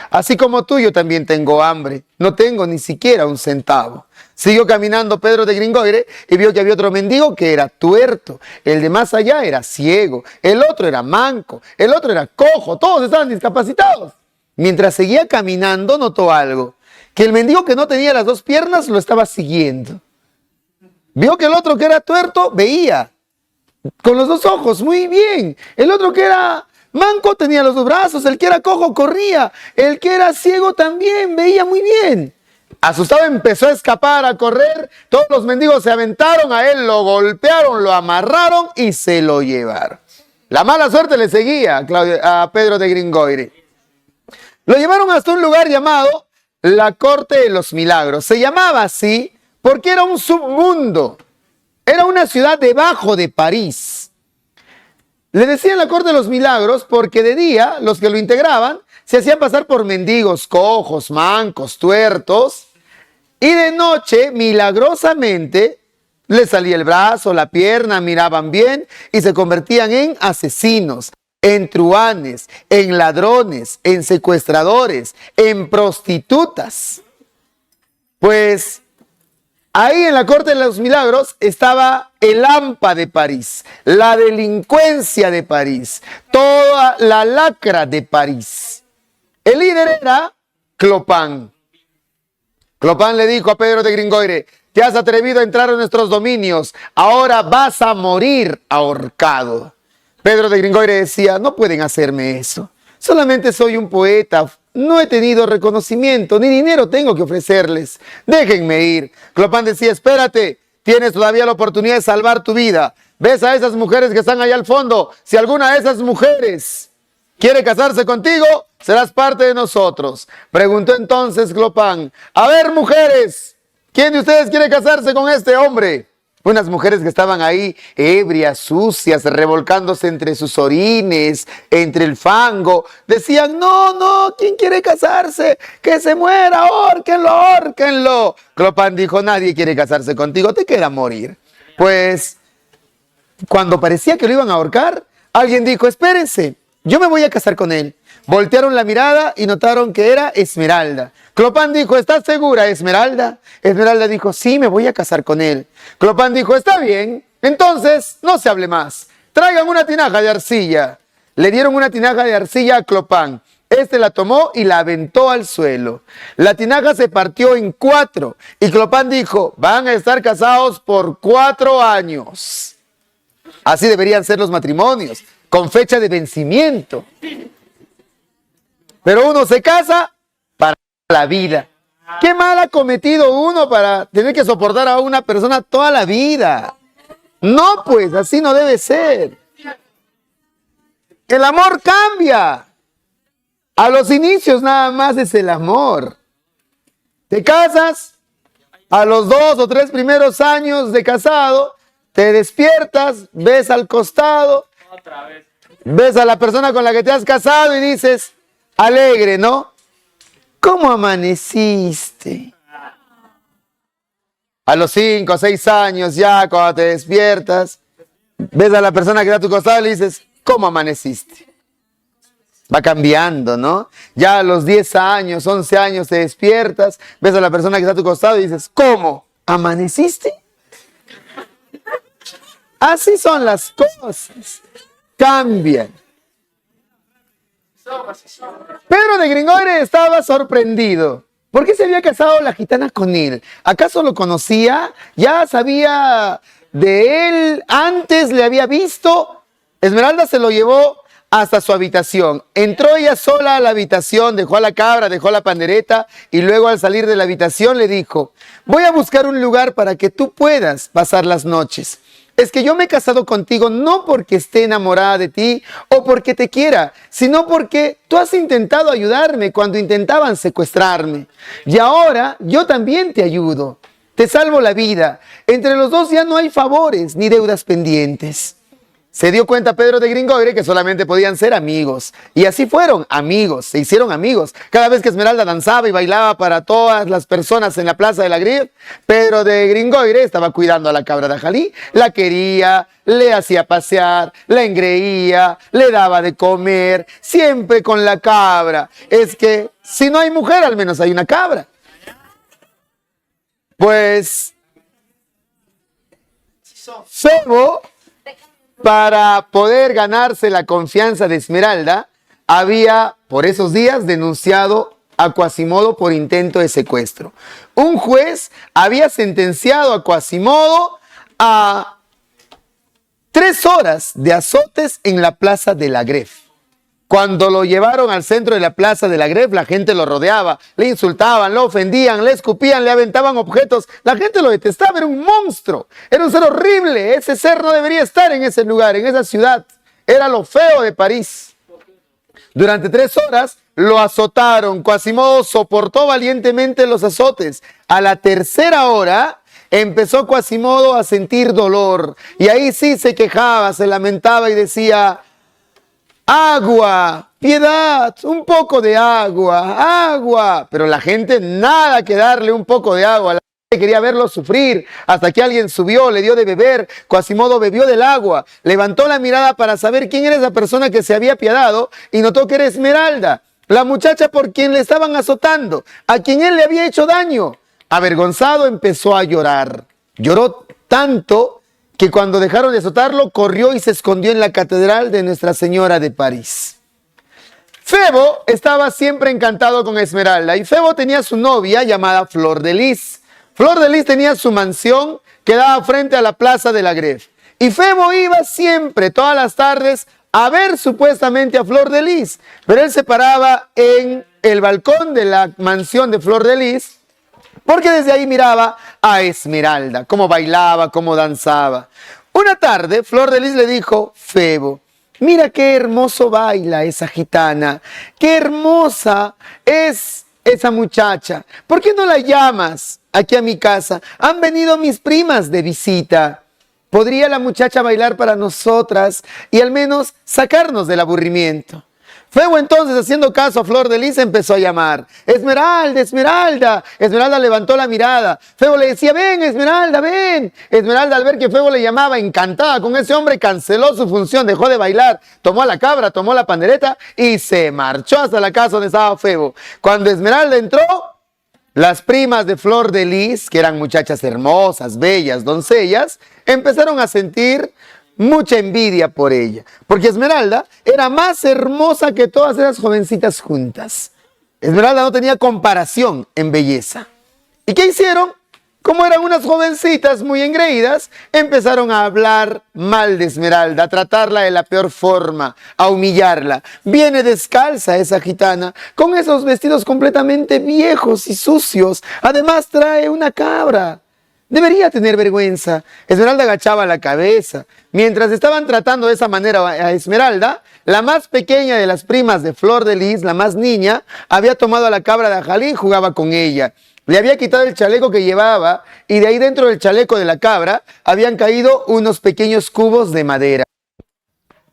Así como tú, yo también tengo hambre. No tengo ni siquiera un centavo. Siguió caminando Pedro de Gringoire y vio que había otro mendigo que era tuerto. El de más allá era ciego. El otro era manco. El otro era cojo. Todos estaban discapacitados. Mientras seguía caminando, notó algo. Que el mendigo que no tenía las dos piernas lo estaba siguiendo. Vio que el otro que era tuerto veía con los dos ojos muy bien. El otro que era manco tenía los dos brazos. El que era cojo corría. El que era ciego también veía muy bien. Asustado empezó a escapar, a correr. Todos los mendigos se aventaron a él, lo golpearon, lo amarraron y se lo llevaron. La mala suerte le seguía a Pedro de Gringoire. Lo llevaron hasta un lugar llamado la Corte de los Milagros. Se llamaba así porque era un submundo. Era una ciudad debajo de París. Le decían la Corte de los Milagros porque de día los que lo integraban se hacían pasar por mendigos, cojos, mancos, tuertos. Y de noche, milagrosamente, les salía el brazo, la pierna, miraban bien y se convertían en asesinos, en truhanes, en ladrones, en secuestradores, en prostitutas. Pues ahí en la Corte de los Milagros estaba el AMPA de París, la delincuencia de París, toda la lacra de París. El líder era Clopin. Clopin le dijo a Pedro de Gringoire, te has atrevido a entrar en nuestros dominios, ahora vas a morir ahorcado. Pedro de Gringoire decía, no pueden hacerme eso, solamente soy un poeta, no he tenido reconocimiento, ni dinero tengo que ofrecerles, déjenme ir. Clopin decía, espérate, tienes todavía la oportunidad de salvar tu vida. ¿Ves a esas mujeres que están allá al fondo? Si alguna de esas mujeres quiere casarse contigo, serás parte de nosotros. Preguntó entonces Clopán, a ver, mujeres, ¿quién de ustedes quiere casarse con este hombre? Unas mujeres que estaban ahí ebrias, sucias, revolcándose entre sus orines, entre el fango. Decían, no, ¿quién quiere casarse? Que se muera, ahórquenlo. Clopán dijo, nadie quiere casarse contigo, te queda morir. Pues, cuando parecía que lo iban a ahorcar, alguien dijo, espérense, yo me voy a casar con él. Voltearon la mirada y notaron que era Esmeralda. Clopán dijo, ¿estás segura, Esmeralda? Esmeralda dijo, sí, me voy a casar con él. Clopán dijo, está bien, entonces no se hable más. Traigan una tinaja de arcilla. Le dieron una tinaja de arcilla a Clopán. Este la tomó y la aventó al suelo. La tinaja se partió en 4 y Clopán dijo, van a estar casados por 4 años. Así deberían ser los matrimonios, con fecha de vencimiento. Pero uno se casa para la vida. ¿Qué mal ha cometido uno para tener que soportar a una persona toda la vida? No, pues, así no debe ser. El amor cambia. A los inicios nada más es el amor. Te casas, a los 2 o 3 primeros años de casado, te despiertas, ves al costado, Otra vez. ves a la persona con la que te has casado y dices, alegre, ¿no? ¿Cómo amaneciste? A los 5 o 6 años ya, cuando te despiertas, ves a la persona que está a tu costado y le dices, ¿cómo amaneciste? Va cambiando, ¿no? Ya a los 10 años, 11 años te despiertas, ves a la persona que está a tu costado y dices, ¿cómo amaneciste? Así son las cosas. Cambian. Pedro de Gringoire estaba sorprendido. ¿Por qué se había casado la gitana con él? ¿Acaso lo conocía? ¿Ya sabía de él? ¿Antes le había visto? Esmeralda se lo llevó hasta su habitación. Entró ella sola a la habitación, dejó a la cabra, dejó la pandereta y luego al salir de la habitación le dijo, voy a buscar un lugar para que tú puedas pasar las noches. Es que yo me he casado contigo no porque esté enamorada de ti o porque te quiera, sino porque tú has intentado ayudarme cuando intentaban secuestrarme. Y ahora yo también te ayudo, te salvo la vida. Entre los dos ya no hay favores ni deudas pendientes. Se dio cuenta Pedro de Gringoire que solamente podían ser amigos. Y así fueron amigos, se hicieron amigos. Cada vez que Esmeralda danzaba y bailaba para todas las personas en la plaza de la Grif, Pedro de Gringoire estaba cuidando a la cabra de Ajalí. La quería, le hacía pasear, la engreía, le daba de comer, siempre con la cabra. Es que si no hay mujer, al menos hay una cabra. Pues Febo, para poder ganarse la confianza de Esmeralda, había por esos días denunciado a Quasimodo por intento de secuestro. Un juez había sentenciado a Quasimodo a 3 horas de azotes en la plaza de la Gref. Cuando lo llevaron al centro de la plaza de la Gref, la gente lo rodeaba, le insultaban, lo ofendían, le escupían, le aventaban objetos. La gente lo detestaba, era un monstruo, era un ser horrible. Ese ser no debería estar en ese lugar, en esa ciudad. Era lo feo de París. Durante 3 horas lo azotaron. Quasimodo soportó valientemente los azotes. A la 3ª hora empezó Quasimodo a sentir dolor. Y ahí sí se quejaba, se lamentaba y decía, agua, piedad, un poco de agua, agua. Pero la gente nada que darle un poco de agua. La gente quería verlo sufrir hasta que alguien subió, le dio de beber. Quasimodo bebió del agua, levantó la mirada para saber quién era esa persona que se había apiadado y notó que era Esmeralda, la muchacha por quien le estaban azotando, a quien él le había hecho daño. Avergonzado empezó a llorar. Lloró tanto que cuando dejaron de azotarlo, corrió y se escondió en la catedral de Nuestra Señora de París. Febo estaba siempre encantado con Esmeralda y Febo tenía su novia llamada Flor de Lis. Flor de Lis tenía su mansión que daba frente a la plaza de la Gref. Y Febo iba siempre, todas las tardes, a ver supuestamente a Flor de Lis. Pero él se paraba en el balcón de la mansión de Flor de Lis porque desde ahí miraba a Esmeralda, cómo bailaba, cómo danzaba. Una tarde, Flor de Lis le dijo: Febo, mira qué hermoso baila esa gitana, qué hermosa es esa muchacha. ¿Por qué no la llamas aquí a mi casa? Han venido mis primas de visita. ¿Podría la muchacha bailar para nosotras y al menos sacarnos del aburrimiento? Febo entonces, haciendo caso a Flor de Lis, empezó a llamar: Esmeralda, Esmeralda. Esmeralda levantó la mirada. Febo le decía: ven, Esmeralda, ven. Esmeralda, al ver que Febo le llamaba, encantada con ese hombre, canceló su función, dejó de bailar, tomó a la cabra, tomó la pandereta y se marchó hasta la casa donde estaba Febo. Cuando Esmeralda entró, las primas de Flor de Lis, que eran muchachas hermosas, bellas, doncellas, empezaron a sentir mucha envidia por ella, porque Esmeralda era más hermosa que todas esas jovencitas juntas. Esmeralda no tenía comparación en belleza. ¿Y qué hicieron? Como eran unas jovencitas muy engreídas, empezaron a hablar mal de Esmeralda, a tratarla de la peor forma, a humillarla. Viene descalza esa gitana, con esos vestidos completamente viejos y sucios. Además trae una cabra. Debería tener vergüenza. Esmeralda agachaba la cabeza. Mientras estaban tratando de esa manera a Esmeralda, la más pequeña de las primas de Flor de Lis, la más niña, había tomado a la cabra de Ajalí y jugaba con ella. Le había quitado el chaleco que llevaba y de ahí dentro del chaleco de la cabra habían caído unos pequeños cubos de madera.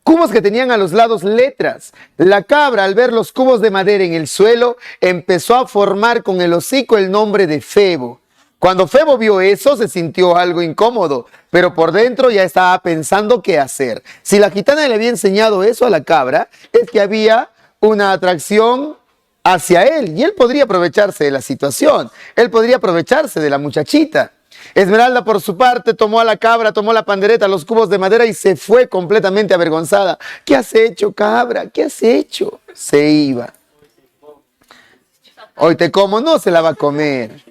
Cubos que tenían a los lados letras. La cabra, al ver los cubos de madera en el suelo, empezó a formar con el hocico el nombre de Febo. Cuando Febo vio eso, se sintió algo incómodo, pero por dentro ya estaba pensando qué hacer. Si la gitana le había enseñado eso a la cabra, es que había una atracción hacia él y él podría aprovecharse de la situación. Él podría aprovecharse de la muchachita. Esmeralda, por su parte, tomó a la cabra, tomó la pandereta, los cubos de madera y se fue completamente avergonzada. ¿Qué has hecho, cabra? ¿Qué has hecho? Se iba. Hoy te como, no se la va a comer.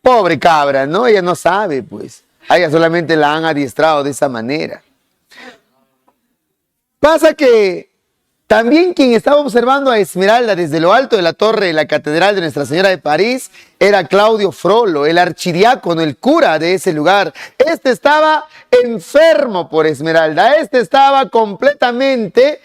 Pobre cabra, ¿no? Ella no sabe, pues. A ella solamente la han adiestrado de esa manera. Pasa que también quien estaba observando a Esmeralda desde lo alto de la torre de la Catedral de Nuestra Señora de París era Claudio Frollo, el archidiácono, el cura de ese lugar. Este estaba enfermo por Esmeralda. Este estaba completamente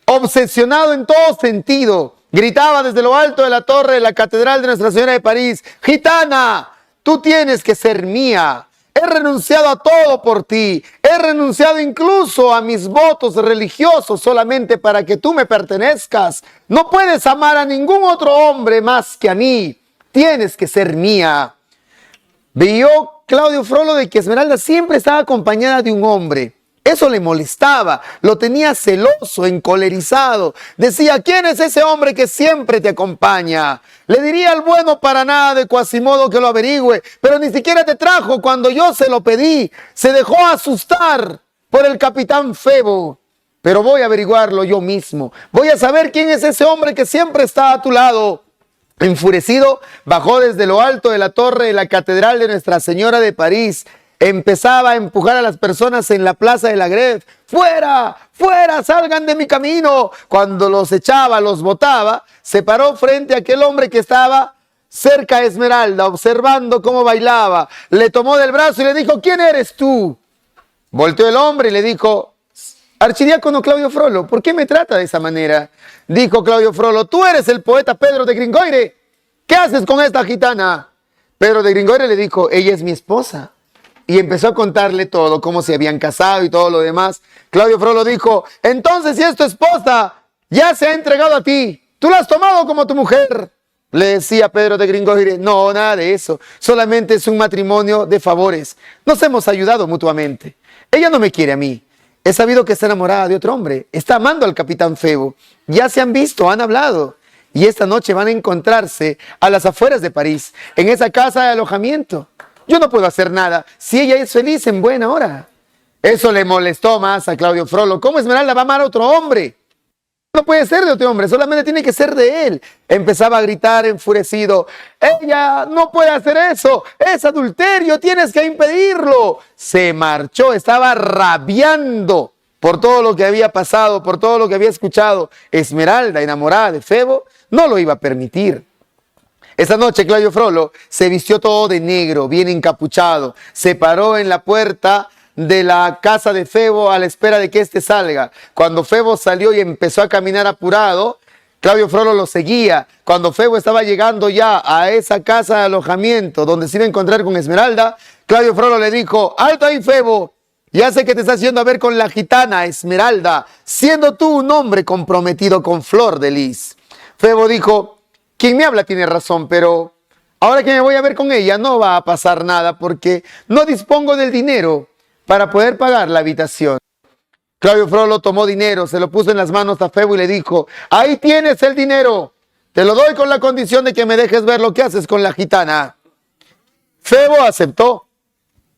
obsesionado en todo sentido. Gritaba desde lo alto de la torre de la Catedral de Nuestra Señora de París: gitana, tú tienes que ser mía. He renunciado a todo por ti. He renunciado incluso a mis votos religiosos solamente para que tú me pertenezcas. No puedes amar a ningún otro hombre más que a mí. Tienes que ser mía. Vio Claudio Frollo de que Esmeralda siempre estaba acompañada de un hombre. Eso le molestaba, lo tenía celoso, encolerizado. Decía: ¿quién es ese hombre que siempre te acompaña? Le diría al bueno para nada de Quasimodo que lo averigüe, pero ni siquiera te trajo cuando yo se lo pedí. Se dejó asustar por el capitán Febo. Pero voy a averiguarlo yo mismo. Voy a saber quién es ese hombre que siempre está a tu lado. Enfurecido, bajó desde lo alto de la torre de la Catedral de Nuestra Señora de París. Empezaba a empujar a las personas en la plaza de la Greve. ¡Fuera! ¡Fuera! ¡Salgan de mi camino! Cuando los echaba, los botaba, se paró frente a aquel hombre que estaba cerca de Esmeralda, observando cómo bailaba. Le tomó del brazo y le dijo: ¿quién eres tú? Volteó el hombre y le dijo: archidiácono Claudio Frollo, ¿por qué me trata de esa manera? Dijo Claudio Frollo: tú eres el poeta Pedro de Gringoire. ¿Qué haces con esta gitana? Pedro de Gringoire le dijo: ella es mi esposa. Y empezó a contarle todo, cómo se habían casado y todo lo demás. Claudio Frollo dijo: entonces, si es tu esposa, ya se ha entregado a ti. ¿Tú la has tomado como tu mujer? Le decía Pedro de Gringoire: no, nada de eso. Solamente es un matrimonio de favores. Nos hemos ayudado mutuamente. Ella no me quiere a mí. He sabido que está enamorada de otro hombre. Está amando al capitán Febo. Ya se han visto, han hablado. Y esta noche van a encontrarse a las afueras de París, en esa casa de alojamiento. Yo no puedo hacer nada si ella es feliz en buena hora. Eso le molestó más a Claudio Frollo. ¿Cómo Esmeralda va a amar a otro hombre? No puede ser de otro hombre, solamente tiene que ser de él. Empezaba a gritar enfurecido: ella no puede hacer eso, es adulterio, tienes que impedirlo. Se marchó, estaba rabiando por todo lo que había pasado, por todo lo que había escuchado. Esmeralda, enamorada de Febo, no lo iba a permitir. Esa noche Claudio Frollo se vistió todo de negro, bien encapuchado, se paró en la puerta de la casa de Febo a la espera de que éste salga. Cuando Febo salió y empezó a caminar apurado, Claudio Frollo lo seguía. Cuando Febo estaba llegando ya a esa casa de alojamiento donde se iba a encontrar con Esmeralda, Claudio Frollo le dijo: alto ahí, Febo, ya sé que te estás yendo a ver con la gitana Esmeralda, siendo tú un hombre comprometido con Flor de Lis. Febo dijo: quien me habla tiene razón, pero ahora que me voy a ver con ella no va a pasar nada porque no dispongo del dinero para poder pagar la habitación. Claudio Frollo tomó dinero, se lo puso en las manos a Febo y le dijo: ahí tienes el dinero, te lo doy con la condición de que me dejes ver lo que haces con la gitana. Febo aceptó.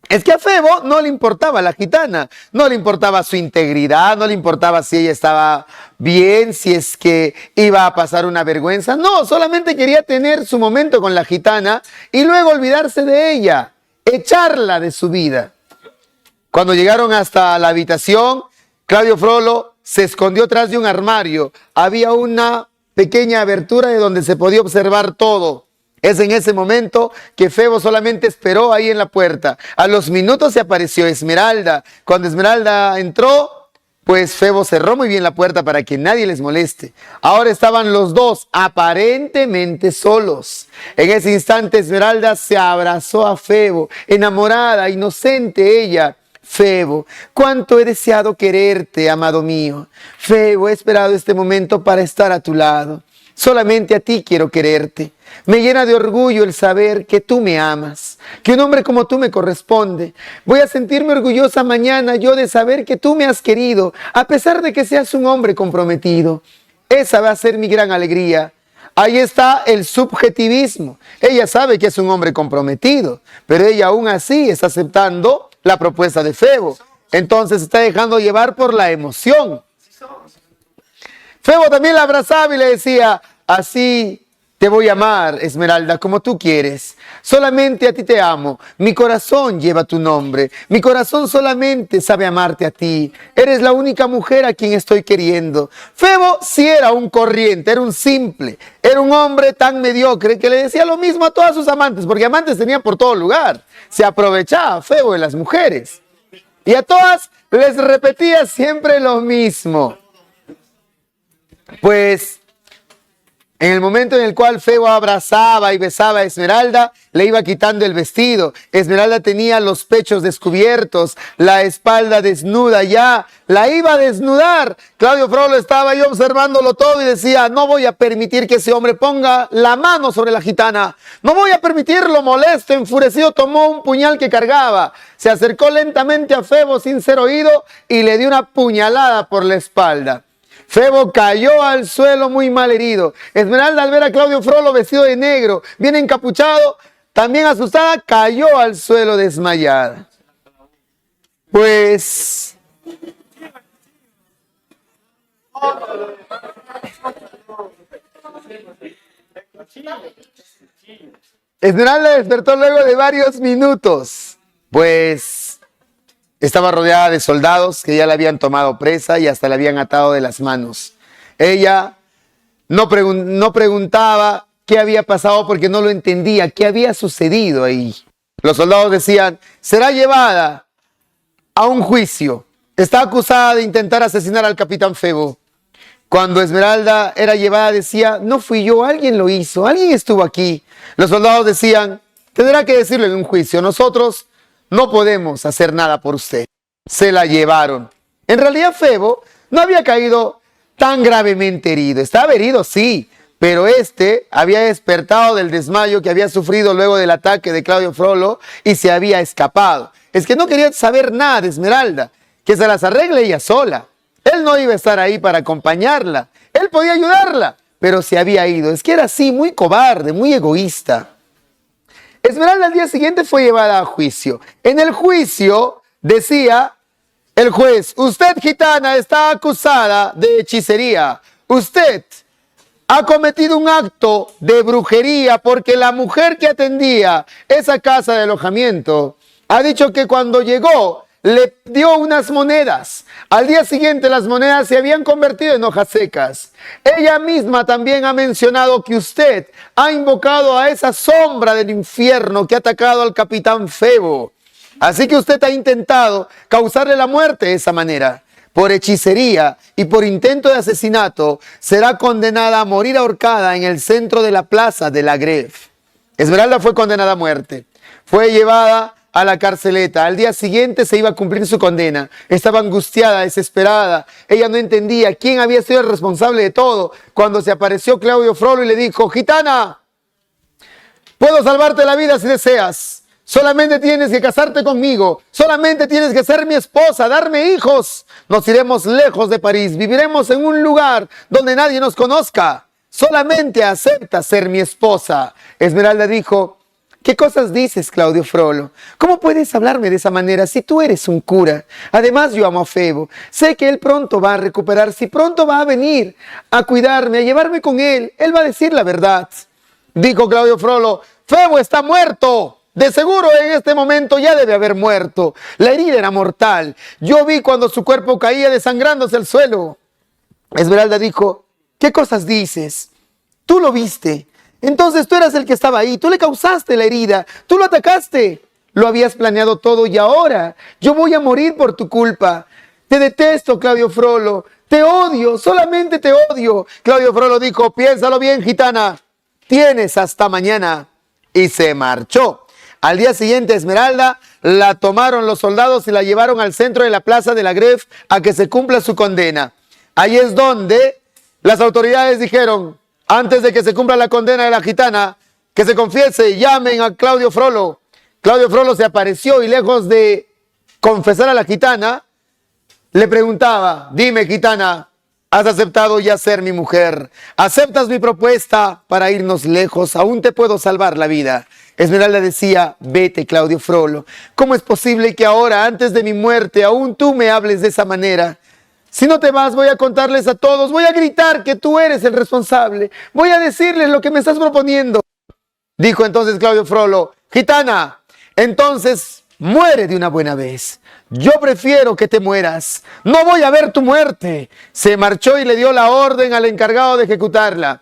Es que a Febo no le importaba la gitana, no le importaba su integridad, no le importaba si ella estaba bien, si es que iba a pasar una vergüenza. No, solamente quería tener su momento con la gitana y luego olvidarse de ella, echarla de su vida. Cuando llegaron hasta la habitación, Claudio Frollo se escondió tras de un armario. Había una pequeña abertura de donde se podía observar todo. Es en ese momento que Febo solamente esperó ahí en la puerta. A los minutos se apareció Esmeralda. Cuando Esmeralda entró, pues Febo cerró muy bien la puerta para que nadie les moleste. Ahora estaban los dos aparentemente solos. En ese instante Esmeralda se abrazó a Febo, enamorada, inocente ella. Febo, cuánto he deseado quererte, amado mío. Febo, he esperado este momento para estar a tu lado. Solamente a ti quiero quererte. Me llena de orgullo el saber que tú me amas, que un hombre como tú me corresponde. Voy a sentirme orgullosa mañana yo de saber que tú me has querido, a pesar de que seas un hombre comprometido. Esa va a ser mi gran alegría. Ahí está el subjetivismo. Ella sabe que es un hombre comprometido, pero ella aún así está aceptando la propuesta de Febo. Entonces se está dejando llevar por la emoción. Febo también la abrazaba y le decía: así te voy a amar, Esmeralda, como tú quieres. Solamente a ti te amo. Mi corazón lleva tu nombre. Mi corazón solamente sabe amarte a ti. Eres la única mujer a quien estoy queriendo. Febo sí era un corriente, era un simple. Era un hombre tan mediocre que le decía lo mismo a todas sus amantes, porque amantes tenía por todo lugar. Se aprovechaba Febo de las mujeres. Y a todas les repetía siempre lo mismo. Pues en el momento en el cual Febo abrazaba y besaba a Esmeralda, le iba quitando el vestido. Esmeralda tenía los pechos descubiertos, la espalda desnuda ya, la iba a desnudar. Claudio Frollo estaba ahí observándolo todo y decía: no voy a permitir que ese hombre ponga la mano sobre la gitana. No voy a permitirlo. Molesto, enfurecido, tomó un puñal que cargaba. Se acercó lentamente a Febo sin ser oído y le dio una puñalada por la espalda. Febo cayó al suelo muy mal herido. Esmeralda, al ver a Claudio Frollo vestido de negro, bien encapuchado, también asustada, cayó al suelo desmayada. Pues Esmeralda despertó luego de varios minutos, pues estaba rodeada de soldados que ya la habían tomado presa y hasta la habían atado de las manos. Ella no preguntaba qué había pasado porque no lo entendía, qué había sucedido ahí. Los soldados decían: será llevada a un juicio. Está acusada de intentar asesinar al capitán Febo. Cuando Esmeralda era llevada decía: no fui yo, alguien lo hizo, alguien estuvo aquí. Los soldados decían: tendrá que decirlo en un juicio, nosotros no podemos hacer nada por usted. Se la llevaron. En realidad Febo no había caído tan gravemente herido. Estaba herido, sí, pero había despertado del desmayo que había sufrido luego del ataque de Claudio Frollo y se había escapado. Es que no quería saber nada de Esmeralda, que se las arregle ella sola. Él no iba a estar ahí para acompañarla. Él podía ayudarla, pero se había ido. Es que era así, muy cobarde, muy egoísta. Esmeralda al día siguiente fue llevada a juicio. En el juicio decía el juez: usted, gitana, está acusada de hechicería. Usted ha cometido un acto de brujería porque la mujer que atendía esa casa de alojamiento ha dicho que cuando llegó le dio unas monedas. Al día siguiente las monedas se habían convertido en hojas secas. Ella misma también ha mencionado que usted ha invocado a esa sombra del infierno que ha atacado al capitán Febo. Así que usted ha intentado causarle la muerte de esa manera. Por hechicería y por intento de asesinato, será condenada a morir ahorcada en el centro de la plaza de la Greve. Esmeralda fue condenada a muerte. Fue llevada a la carceleta. Al día siguiente se iba a cumplir su condena. Estaba angustiada, desesperada. Ella no entendía quién había sido el responsable de todo. Cuando se apareció Claudio Frollo y le dijo: gitana, puedo salvarte la vida si deseas. Solamente tienes que casarte conmigo. Solamente tienes que ser mi esposa, darme hijos. Nos iremos lejos de París. Viviremos en un lugar donde nadie nos conozca. Solamente acepta ser mi esposa. Esmeralda dijo: ¿qué cosas dices, Claudio Frollo? ¿Cómo puedes hablarme de esa manera si tú eres un cura? Además, yo amo a Febo. Sé que él pronto va a recuperarse y pronto va a venir a cuidarme, a llevarme con él. Él va a decir la verdad. Dijo Claudio Frollo: Febo está muerto. De seguro en este momento ya debe haber muerto. La herida era mortal. Yo vi cuando su cuerpo caía desangrándose al suelo. Esmeralda dijo: ¿qué cosas dices? Tú lo viste. Entonces tú eras el que estaba ahí. Tú le causaste la herida. Tú lo atacaste. Lo habías planeado todo y ahora yo voy a morir por tu culpa. Te detesto, Claudio Frollo. Te odio. Solamente te odio. Claudio Frollo dijo: piénsalo bien, gitana. Tienes hasta mañana. Y se marchó. Al día siguiente, Esmeralda la tomaron los soldados y la llevaron al centro de la plaza de la Greve a que se cumpla su condena. Ahí es donde las autoridades dijeron: antes de que se cumpla la condena de la gitana, que se confiese, llamen a Claudio Frollo. Claudio Frollo se apareció y lejos de confesar a la gitana, le preguntaba: dime, gitana, ¿has aceptado ya ser mi mujer? ¿Aceptas mi propuesta para irnos lejos? Aún te puedo salvar la vida. Esmeralda decía: vete, Claudio Frollo. ¿Cómo es posible que ahora, antes de mi muerte, aún tú me hables de esa manera? Si no te vas, voy a contarles a todos, voy a gritar que tú eres el responsable. Voy a decirles lo que me estás proponiendo. Dijo entonces Claudio Frollo: gitana, entonces muere de una buena vez. Yo prefiero que te mueras. No voy a ver tu muerte. Se marchó y le dio la orden al encargado de ejecutarla.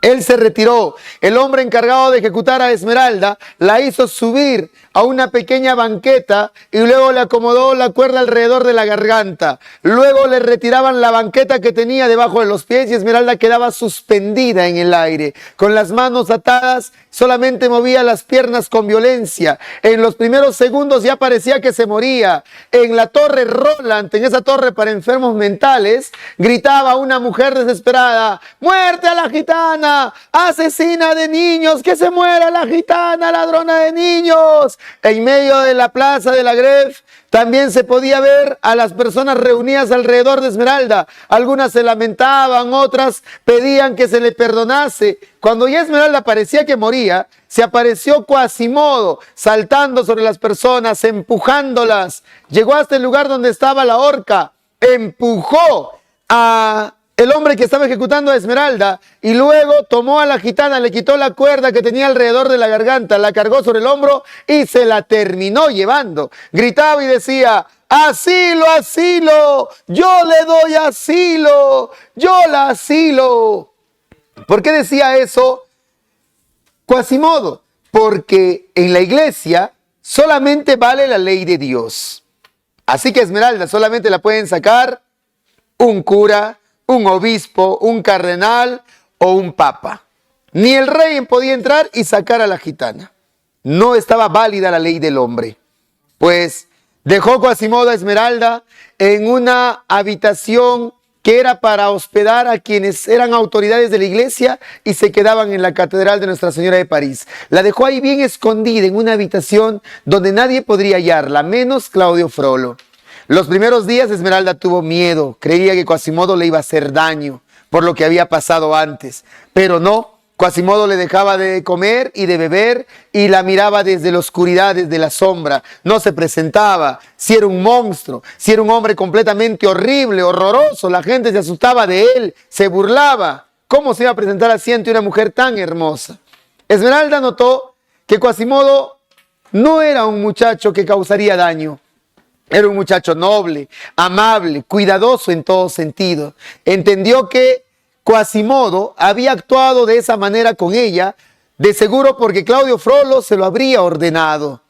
Él se retiró. El hombre encargado de ejecutar a Esmeralda la hizo subir a una pequeña banqueta y luego le acomodó la cuerda alrededor de la garganta. Luego le retiraban la banqueta que tenía debajo de los pies y Esmeralda quedaba suspendida en el aire. Con las manos atadas, solamente movía las piernas con violencia. En los primeros segundos ya parecía que se moría. En la torre Roland, en esa torre para enfermos mentales, gritaba una mujer desesperada: ¡muerte a la gitana! ¡Asesina de niños! ¡Que se muera la gitana, ladrona de niños! En medio de la plaza de la Greve también se podía ver a las personas reunidas alrededor de Esmeralda. Algunas se lamentaban, otras pedían que se le perdonase. Cuando ya Esmeralda parecía que moría, se apareció Quasimodo, saltando sobre las personas, empujándolas. Llegó hasta el lugar donde estaba la horca, empujó a el hombre que estaba ejecutando a Esmeralda y luego tomó a la gitana, le quitó la cuerda que tenía alrededor de la garganta, la cargó sobre el hombro y se la terminó llevando. Gritaba y decía: asilo, asilo, yo le doy asilo, yo la asilo. ¿Por qué decía eso Quasimodo? Porque en la iglesia solamente vale la ley de Dios. Así que Esmeralda solamente la pueden sacar un cura, un obispo, un cardenal o un papa. Ni el rey podía entrar y sacar a la gitana. No estaba válida la ley del hombre. Pues dejó Quasimodo a Esmeralda en una habitación que era para hospedar a quienes eran autoridades de la iglesia y se quedaban en la catedral de Nuestra Señora de París. La dejó ahí bien escondida en una habitación donde nadie podría hallarla, menos Claudio Frollo. Los primeros días Esmeralda tuvo miedo, creía que Quasimodo le iba a hacer daño por lo que había pasado antes, pero no. Quasimodo le dejaba de comer y de beber y la miraba desde la oscuridad, desde la sombra. No se presentaba. Si era un monstruo, si era un hombre completamente horrible, horroroso, la gente se asustaba de él, se burlaba. ¿Cómo se iba a presentar así ante una mujer tan hermosa? Esmeralda notó que Quasimodo no era un muchacho que causaría daño. Era un muchacho noble, amable, cuidadoso en todo sentido. Entendió que Quasimodo había actuado de esa manera con ella, de seguro porque Claudio Frollo se lo habría ordenado.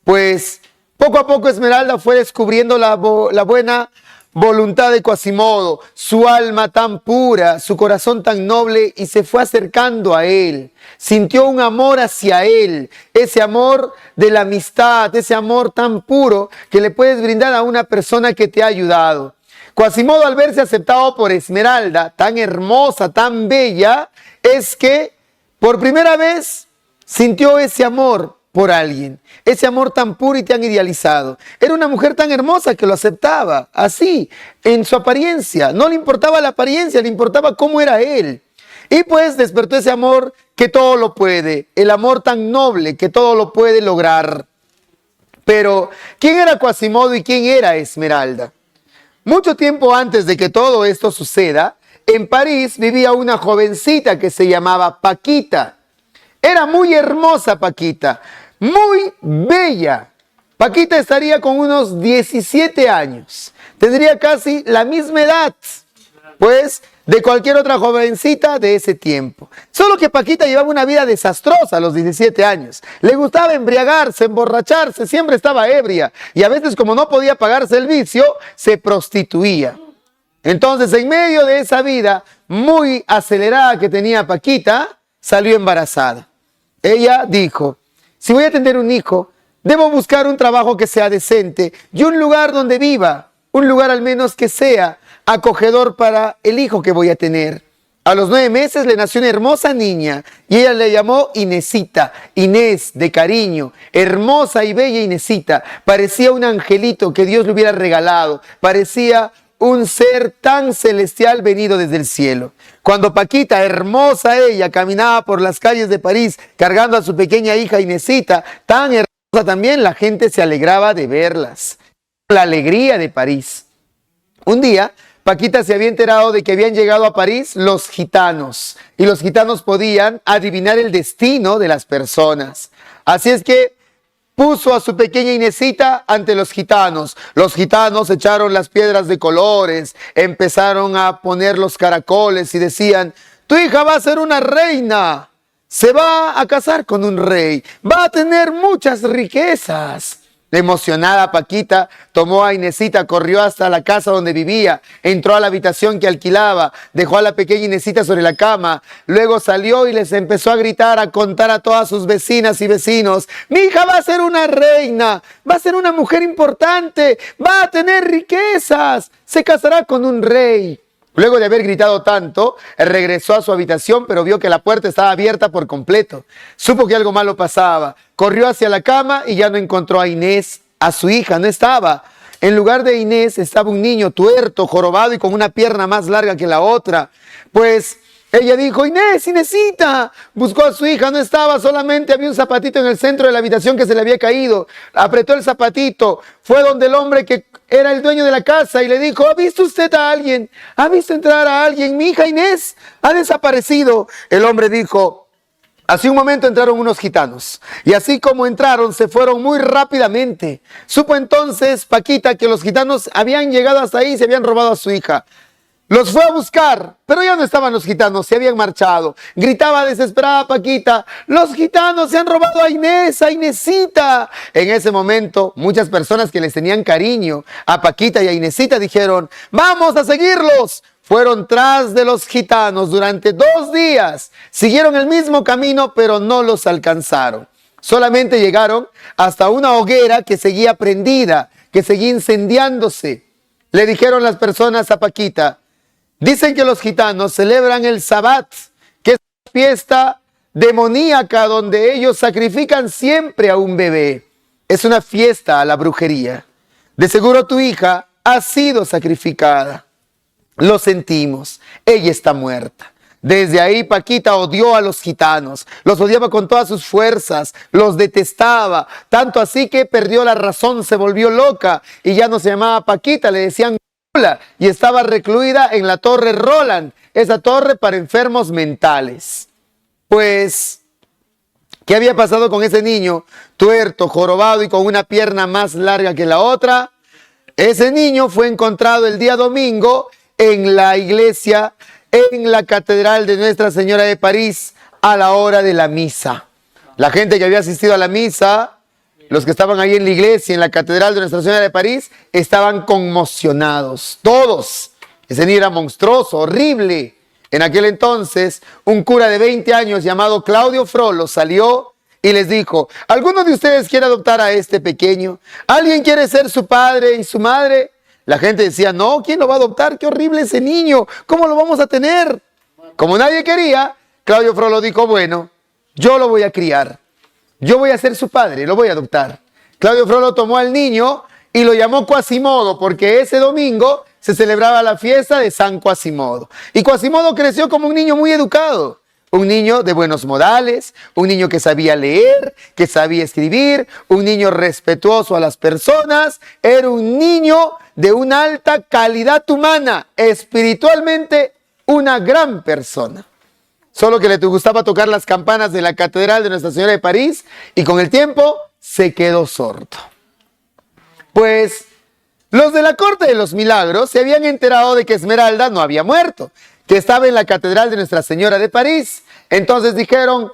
Pues poco a poco Esmeralda fue descubriendo la buena voluntad de Quasimodo, su alma tan pura, su corazón tan noble, y se fue acercando a él. Sintió un amor hacia él, ese amor de la amistad, ese amor tan puro que le puedes brindar a una persona que te ha ayudado. Quasimodo, al verse aceptado por Esmeralda, tan hermosa, tan bella, es que por primera vez sintió ese amor por alguien, ese amor tan puro y tan idealizado. Era una mujer tan hermosa que lo aceptaba, así, en su apariencia. No le importaba la apariencia, le importaba cómo era él. Y pues despertó ese amor que todo lo puede, el amor tan noble que todo lo puede lograr. Pero, ¿quién era Quasimodo y quién era Esmeralda? Mucho tiempo antes de que todo esto suceda, en París vivía una jovencita que se llamaba Paquita. Era muy hermosa Paquita, muy bella. Paquita estaría con unos 17 años. Tendría casi la misma edad, pues, de cualquier otra jovencita de ese tiempo. Solo que Paquita llevaba una vida desastrosa a los 17 años. Le gustaba embriagarse, emborracharse, siempre estaba ebria. Y a veces, como no podía pagarse el vicio, se prostituía. Entonces, en medio de esa vida muy acelerada que tenía Paquita, salió embarazada. Ella dijo, si voy a tener un hijo, debo buscar un trabajo que sea decente y un lugar donde viva, un lugar al menos que sea acogedor para el hijo que voy a tener. A los 9 meses le nació una hermosa niña y ella le llamó Inesita, Inés de cariño, hermosa y bella Inesita. Parecía un angelito que Dios le hubiera regalado, parecía un ser tan celestial venido desde el cielo. Cuando Paquita, hermosa ella, caminaba por las calles de París cargando a su pequeña hija Inesita, tan hermosa también, la gente se alegraba de verlas. La alegría de París. Un día, Paquita se había enterado de que habían llegado a París los gitanos, y los gitanos podían adivinar el destino de las personas. Así es que puso a su pequeña Inesita ante los gitanos. Los gitanos echaron las piedras de colores, empezaron a poner los caracoles y decían, tu hija va a ser una reina, se va a casar con un rey, va a tener muchas riquezas. Emocionada, Paquita tomó a Inesita, corrió hasta la casa donde vivía, entró a la habitación que alquilaba, dejó a la pequeña Inesita sobre la cama, luego salió y les empezó a gritar, a contar a todas sus vecinas y vecinos, mi hija va a ser una reina, va a ser una mujer importante, va a tener riquezas, se casará con un rey. Luego de haber gritado tanto, regresó a su habitación, pero vio que la puerta estaba abierta por completo. Supo que algo malo pasaba. Corrió hacia la cama y ya no encontró a Inés, a su hija, no estaba. En lugar de Inés estaba un niño tuerto, jorobado y con una pierna más larga que la otra. Pues ella dijo, Inés, Inesita. Buscó a su hija, no estaba, solamente había un zapatito en el centro de la habitación que se le había caído. Apretó el zapatito, fue donde el hombre que era el dueño de la casa y le dijo, ¿ha visto usted a alguien? ¿Ha visto entrar a alguien? Mi hija Inés ha desaparecido. El hombre dijo, hace un momento entraron unos gitanos y así como entraron se fueron muy rápidamente. Supo entonces Paquita que los gitanos habían llegado hasta ahí y se habían robado a su hija. Los fue a buscar, pero ya no estaban los gitanos, se habían marchado. Gritaba desesperada Paquita, los gitanos se han robado a Inés, a Inesita. En ese momento, muchas personas que les tenían cariño a Paquita y a Inesita dijeron, vamos a seguirlos. Fueron tras de los gitanos durante 2 días. Siguieron el mismo camino, pero no los alcanzaron. Solamente llegaron hasta una hoguera que seguía prendida, que seguía incendiándose. Le dijeron las personas a Paquita, dicen que los gitanos celebran el Sabbat, que es una fiesta demoníaca donde ellos sacrifican siempre a un bebé. Es una fiesta a la brujería. De seguro tu hija ha sido sacrificada. Lo sentimos, ella está muerta. Desde ahí Paquita odió a los gitanos, los odiaba con todas sus fuerzas, los detestaba, tanto así que perdió la razón, se volvió loca y ya no se llamaba Paquita, le decían y estaba recluida en la Torre Roland, esa torre para enfermos mentales. Pues, ¿qué había pasado con ese niño tuerto, jorobado y con una pierna más larga que la otra? Ese niño fue encontrado el día domingo en la iglesia, en la catedral de Nuestra Señora de París, a la hora de la misa. La gente que había asistido a la misa, los que estaban ahí en la iglesia, en la catedral de Nuestra Señora de París, estaban conmocionados. Todos. Ese niño era monstruoso, horrible. En aquel entonces, un cura de 20 años llamado Claudio Frollo salió y les dijo: ¿alguno de ustedes quiere adoptar a este pequeño? ¿Alguien quiere ser su padre y su madre? La gente decía: no, ¿quién lo va a adoptar? ¡Qué horrible ese niño! ¿Cómo lo vamos a tener? Como nadie quería, Claudio Frollo dijo: bueno, yo lo voy a criar. Yo voy a ser su padre, lo voy a adoptar. Claudio Frollo tomó al niño y lo llamó Quasimodo, porque ese domingo se celebraba la fiesta de San Quasimodo. Y Quasimodo creció como un niño muy educado, un niño de buenos modales, un niño que sabía leer, que sabía escribir, un niño respetuoso a las personas, era un niño de una alta calidad humana, espiritualmente una gran persona. Solo que le gustaba tocar las campanas de la catedral de Nuestra Señora de París y con el tiempo se quedó sordo. Pues los de la corte de los milagros se habían enterado de que Esmeralda no había muerto, que estaba en la catedral de Nuestra Señora de París. Entonces dijeron: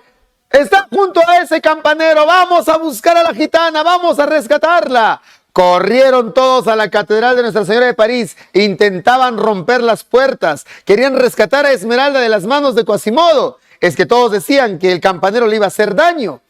está junto a ese campanero, vamos a buscar a la gitana, vamos a rescatarla. Corrieron todos a la catedral de Nuestra Señora de París, intentaban romper las puertas, querían rescatar a Esmeralda de las manos de Quasimodo. Es que todos decían que el campanero le iba a hacer daño.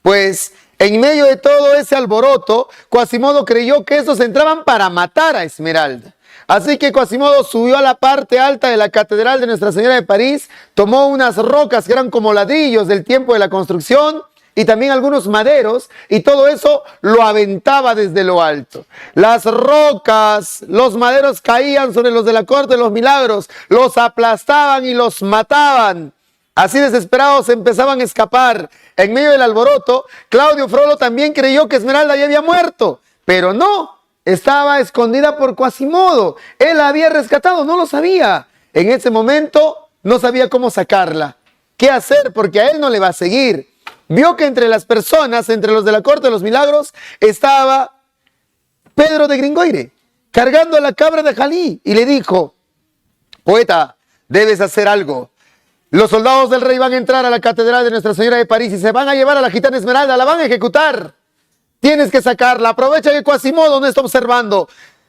Pues en medio de todo ese alboroto, Quasimodo creyó que estos entraban para matar a Esmeralda. Así que Quasimodo subió a la parte alta de la catedral de Nuestra Señora de París, tomó unas rocas que eran como ladrillos del tiempo de la construcción y también algunos maderos, y todo eso lo aventaba desde lo alto. Las rocas, los maderos caían sobre los de la corte de los milagros, los aplastaban y los mataban. Así desesperados empezaban a escapar. En medio del alboroto, Claudio Frollo también creyó que Esmeralda ya había muerto, pero no, estaba escondida por Quasimodo. Él la había rescatado, no lo sabía. En ese momento no sabía cómo sacarla, qué hacer, porque a él no le va a seguir. Vio que entre las personas, entre los de la corte de los milagros, estaba Pedro de Gringoire, cargando a la cabra de Jalí, y le dijo: poeta, debes hacer algo. Los soldados del rey van a entrar a la catedral de Nuestra Señora de París y se van a llevar a la gitana Esmeralda, la van a ejecutar. Tienes que sacarla, aprovecha que Quasimodo no está observando.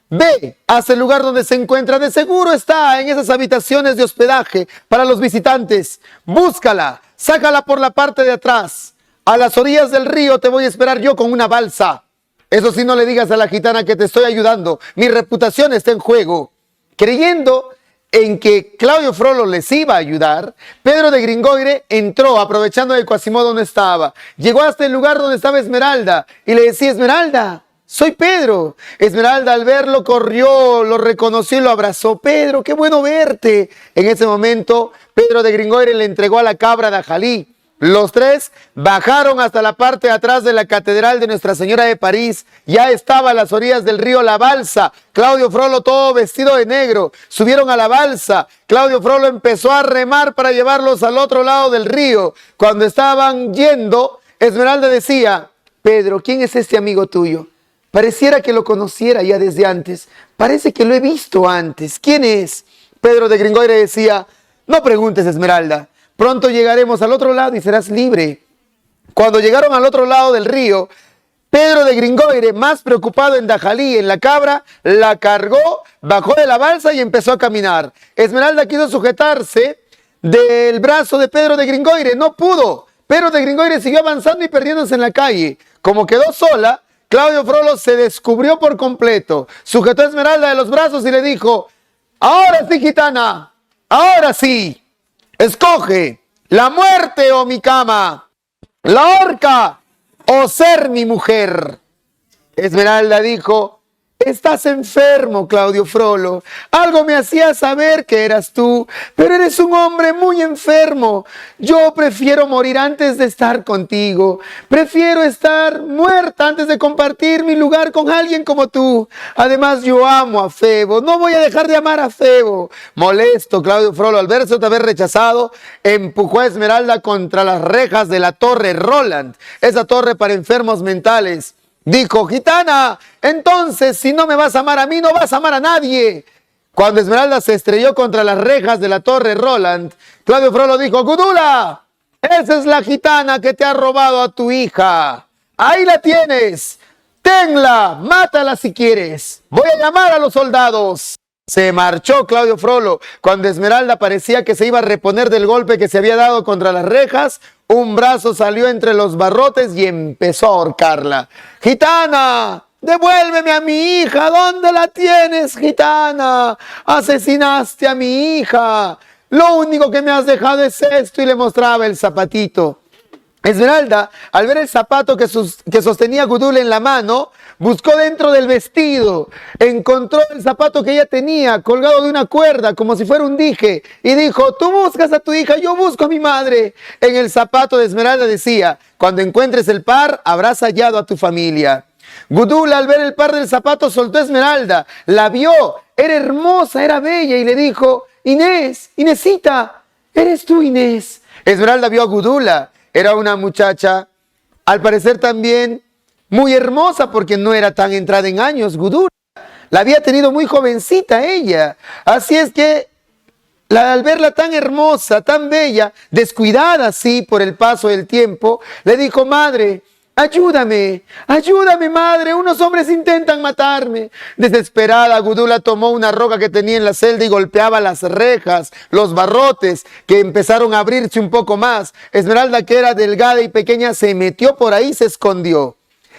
Ve hacia el lugar donde se encuentra, de seguro está en esas habitaciones de hospedaje para los visitantes. Búscala, sácala por la parte de atrás. A las orillas del río te voy a esperar yo con una balsa. Eso sí, no le digas a la gitana que te estoy ayudando. Mi reputación está en juego. Creyendo en que Claudio Frollo les iba a ayudar, Pedro de Gringoire entró aprovechando que Quasimodo no estaba. Llegó hasta el lugar donde estaba Esmeralda y le decía: Esmeralda, soy Pedro. Esmeralda al verlo corrió, lo reconoció y lo abrazó. Pedro, qué bueno verte. En ese momento, Pedro de Gringoire le entregó a la cabra de Jalí. Los tres bajaron hasta la parte de atrás de la catedral de Nuestra Señora de París. Ya estaba a las orillas del río la balsa. Claudio Frollo todo vestido de negro. Subieron a la balsa. Claudio Frollo empezó a remar para llevarlos al otro lado del río. Cuando estaban yendo, Esmeralda decía: Pedro, ¿quién es este amigo tuyo? Pareciera que lo conociera ya desde antes. Parece que lo he visto antes. ¿Quién es? Pedro de Gringoire decía: no preguntes, Esmeralda. Pronto llegaremos al otro lado y serás libre. Cuando llegaron al otro lado del río, Pedro de Gringoire, más preocupado en Dajalí, en la cabra, la cargó, bajó de la balsa y empezó a caminar. Esmeralda quiso sujetarse del brazo de Pedro de Gringoire, no pudo. Pedro de Gringoire siguió avanzando y perdiéndose en la calle. Como quedó sola, Claudio Frollo se descubrió por completo. Sujetó a Esmeralda de los brazos y le dijo: ahora sí, gitana, ahora sí. Escoge la muerte o mi cama, la horca o ser mi mujer. Esmeralda dijo: estás enfermo, Claudio Frollo. Algo me hacía saber que eras tú, pero eres un hombre muy enfermo. Yo prefiero morir antes de estar contigo. Prefiero estar muerta antes de compartir mi lugar con alguien como tú. Además, yo amo a Febo. No voy a dejar de amar a Febo. Molesto, Claudio Frollo, al verse otra vez rechazado, empujó a Esmeralda contra las rejas de la Torre Roland, esa torre para enfermos mentales. Dijo, gitana, entonces si no me vas a amar a mí, no vas a amar a nadie. Cuando Esmeralda se estrelló contra las rejas de la Torre Roland, Claudio Frollo dijo, Gudula, esa es la gitana que te ha robado a tu hija. Ahí la tienes. Tenla, mátala si quieres. Voy a llamar a los soldados. Se marchó Claudio Frollo. Cuando Esmeralda parecía que se iba a reponer del golpe que se había dado contra las rejas, un brazo salió entre los barrotes y empezó a ahorcarla. ¡Gitana! ¡Devuélveme a mi hija! ¿Dónde la tienes, gitana? ¡Asesinaste a mi hija! Lo único que me has dejado es esto, y le mostraba el zapatito. Esmeralda, al ver el zapato que sostenía Gudula en la mano, buscó dentro del vestido, encontró el zapato que ella tenía colgado de una cuerda como si fuera un dije y dijo, tú buscas a tu hija, yo busco a mi madre. En el zapato de Esmeralda decía, cuando encuentres el par, habrás hallado a tu familia. Gudula, al ver el par del zapato, soltó a Esmeralda, la vio, era hermosa, era bella y le dijo, Inés, Inésita, ¿eres tú, Inés? Esmeralda vio a Gudula. Era una muchacha, al parecer también muy hermosa porque no era tan entrada en años, Gudula. La había tenido muy jovencita ella. Así es que al verla tan hermosa, tan bella, descuidada así por el paso del tiempo, le dijo, madre, ayúdame, ayúdame, madre, unos hombres intentan matarme. Desesperada, Gudula tomó una roca que tenía en la celda y golpeaba las rejas, los barrotes, que empezaron a abrirse un poco más. Esmeralda, que era delgada y pequeña, se metió por ahí y se escondió.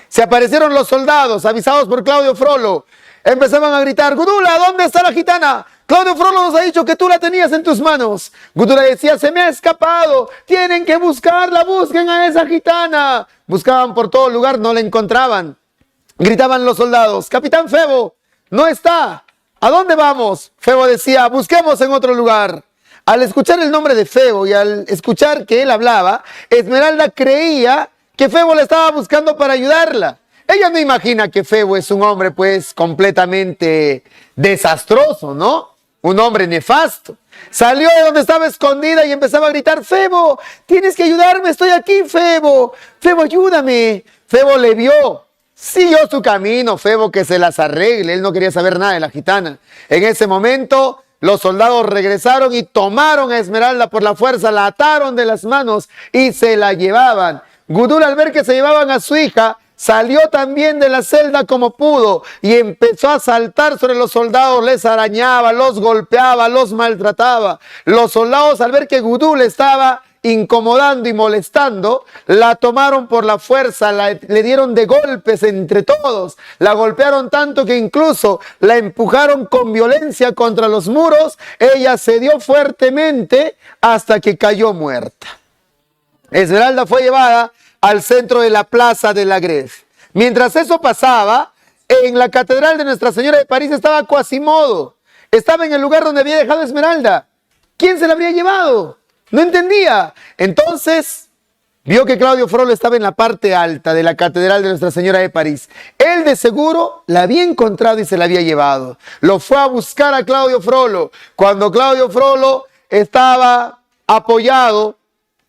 Se aparecieron los soldados, avisados por Claudio Frollo. Empezaban a gritar, Gudula, ¿dónde está la gitana? Claudio Frollo nos ha dicho que tú la tenías en tus manos. Gudula decía, se me ha escapado, tienen que buscarla, busquen a esa gitana. Buscaban por todo lugar, no la encontraban. Gritaban los soldados, Capitán Febo, no está. ¿A dónde vamos? Febo decía, busquemos en otro lugar. Al escuchar el nombre de Febo y al escuchar que él hablaba, Esmeralda creía que Febo la estaba buscando para ayudarla. Ella no imagina que Febo es un hombre pues completamente desastroso, ¿no? Un hombre nefasto. Salió de donde estaba escondida y empezaba a gritar, Febo, tienes que ayudarme, estoy aquí, Febo. Febo, ayúdame. Febo le vio. Siguió su camino, Febo, que se las arregle. Él no quería saber nada de la gitana. En ese momento, los soldados regresaron y tomaron a Esmeralda por la fuerza, la ataron de las manos y se la llevaban. Gudula, al ver que se llevaban a su hija, salió también de la celda como pudo y empezó a saltar sobre los soldados, les arañaba, los golpeaba, los maltrataba. Los soldados, al ver que Gudula estaba incomodando y molestando, la tomaron por la fuerza, le dieron de golpes entre todos, la golpearon tanto que incluso la empujaron con violencia contra los muros. Ella cedió fuertemente hasta que cayó muerta. Esmeralda fue llevada al centro de la plaza de la Greve. Mientras eso pasaba, en la catedral de Nuestra Señora de París estaba Quasimodo. Estaba en el lugar donde había dejado Esmeralda. ¿Quién se la habría llevado? No entendía. Entonces vio que Claudio Frollo estaba en la parte alta de la catedral de Nuestra Señora de París. Él de seguro la había encontrado y se la había llevado. Lo fue a buscar a Claudio Frollo. Cuando Claudio Frollo estaba apoyado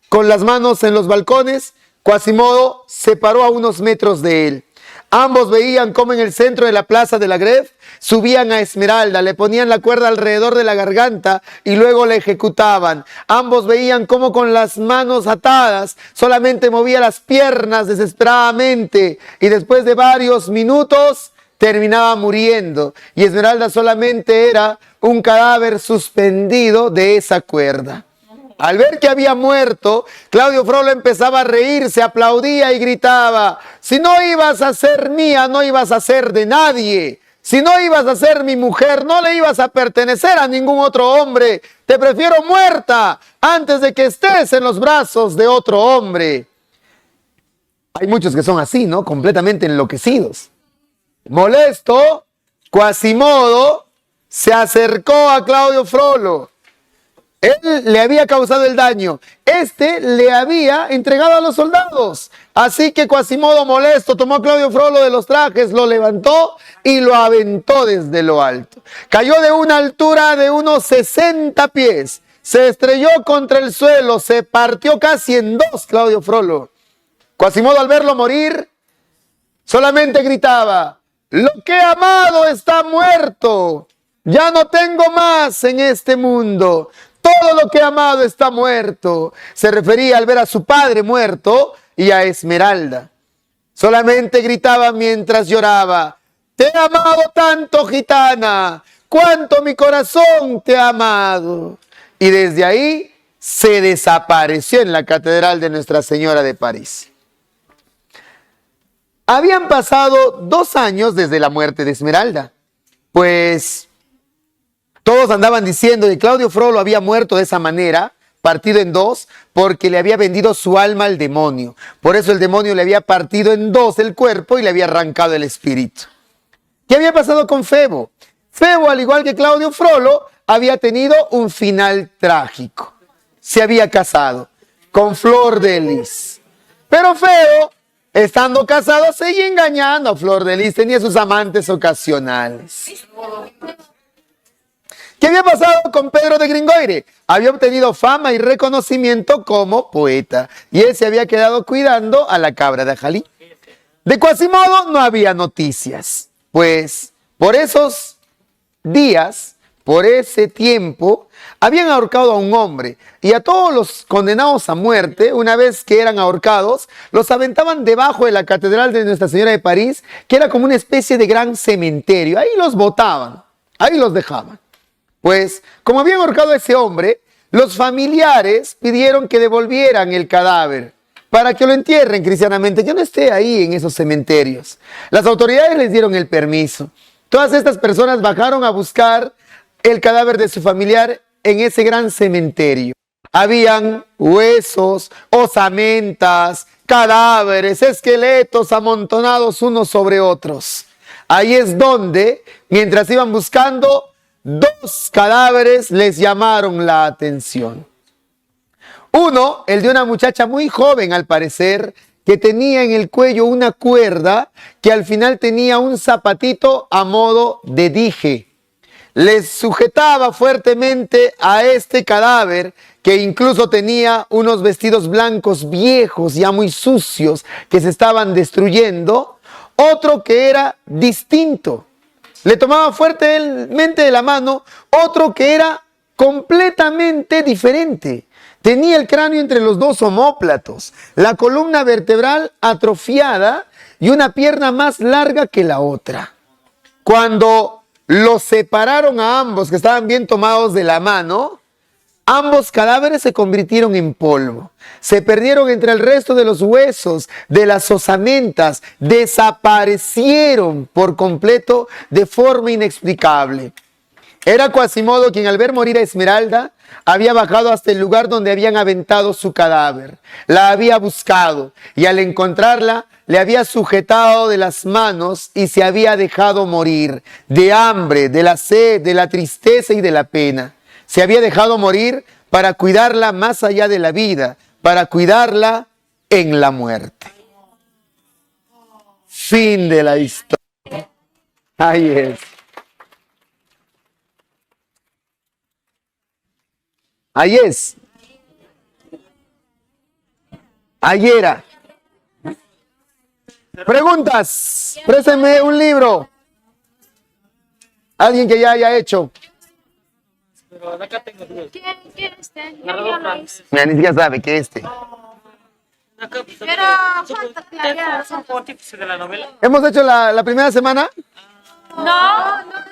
con las manos en los balcones, Quasimodo se paró a unos metros de él. Ambos veían cómo en el centro de la plaza de la Greve subían a Esmeralda, le ponían la cuerda alrededor de la garganta y luego la ejecutaban. Ambos veían cómo con las manos atadas solamente movía las piernas desesperadamente y después de varios minutos terminaba muriendo y Esmeralda solamente era un cadáver suspendido de esa cuerda. Al ver que había muerto, Claudio Frollo empezaba a reírse, aplaudía y gritaba, si no ibas a ser mía, no ibas a ser de nadie. Si no ibas a ser mi mujer, no le ibas a pertenecer a ningún otro hombre. Te prefiero muerta antes de que estés en los brazos de otro hombre. Hay muchos que son así, ¿no? Completamente enloquecidos. Molesto, Quasimodo se acercó a Claudio Frollo. Él le había causado el daño. Este le había entregado a los soldados. Así que Quasimodo, molesto, tomó a Claudio Frollo de los trajes, lo levantó y lo aventó desde lo alto. Cayó de una altura de unos 60 pies. Se estrelló contra el suelo, se partió casi en dos Claudio Frollo. Quasimodo, al verlo morir, Solamente gritaba, lo que he amado está muerto. Ya no tengo más en este mundo. Todo lo que he amado está muerto. Se refería al ver a su padre muerto y a Esmeralda. Solamente gritaba mientras lloraba, te he amado tanto, gitana, cuánto mi corazón te ha amado. Y desde ahí se desapareció en la catedral de Nuestra Señora de París. Habían pasado 2 años desde la muerte de Esmeralda, pues todos andaban diciendo que Claudio Frollo había muerto de esa manera, partido en 2, porque le había vendido su alma al demonio. Por eso el demonio le había partido en 2 el cuerpo y le había arrancado el espíritu. ¿Qué había pasado con Febo? Febo, al igual que Claudio Frollo, había tenido un final trágico. Se había casado con Flor de Lis. Pero Febo, estando casado, seguía engañando a Flor de Lis. Tenía sus amantes ocasionales. ¿Qué había pasado con Pedro de Gringoire? Había obtenido fama y reconocimiento como poeta. Y él se había quedado cuidando a la cabra de Ajalí. De Quasimodo no había noticias. Pues por esos días, por ese tiempo, habían ahorcado a un hombre. Y a todos los condenados a muerte, una vez que eran ahorcados, los aventaban debajo de la catedral de Nuestra Señora de París, que era como una especie de gran cementerio. Ahí los botaban, ahí los dejaban. Pues, como habían ahorcado a ese hombre, los familiares pidieron que devolvieran el cadáver para que lo entierren cristianamente, que no esté ahí en esos cementerios. Las autoridades les dieron el permiso. Todas estas personas bajaron a buscar el cadáver de su familiar en ese gran cementerio. Habían huesos, osamentas, cadáveres, esqueletos amontonados unos sobre otros. Ahí es donde, mientras iban buscando, 2 cadáveres les llamaron la atención. Uno, el de una muchacha muy joven al parecer, que tenía en el cuello una cuerda que al final tenía un zapatito a modo de dije. Les sujetaba fuertemente a este cadáver, que incluso tenía unos vestidos blancos viejos, ya muy sucios, que se estaban destruyendo. Otro que era distinto. Le tomaba fuertemente de la mano otro que era completamente diferente. Tenía el cráneo entre los 2 omóplatos, la columna vertebral atrofiada y una pierna más larga que la otra. Cuando los separaron a ambos, que estaban bien tomados de la mano, ambos cadáveres se convirtieron en polvo. Se perdieron entre el resto de los huesos, de las osamentas, desaparecieron por completo de forma inexplicable. Era Quasimodo quien al ver morir a Esmeralda había bajado hasta el lugar donde habían aventado su cadáver. La había buscado y al encontrarla le había sujetado de las manos y se había dejado morir de hambre, de la sed, de la tristeza y de la pena. Se había dejado morir para cuidarla más allá de la vida, para cuidarla en la muerte. Fin de la historia. Ahí es. Ahí es. Ahí era. Preguntas. Présteme un libro. Alguien que ya haya hecho. Pero acá tengo 10. ¿Quién Yo lo hice. Mira, ni siquiera sabe que Acá, Pero falta claridad. son pontífices de la novela. Hemos hecho la primera semana. No.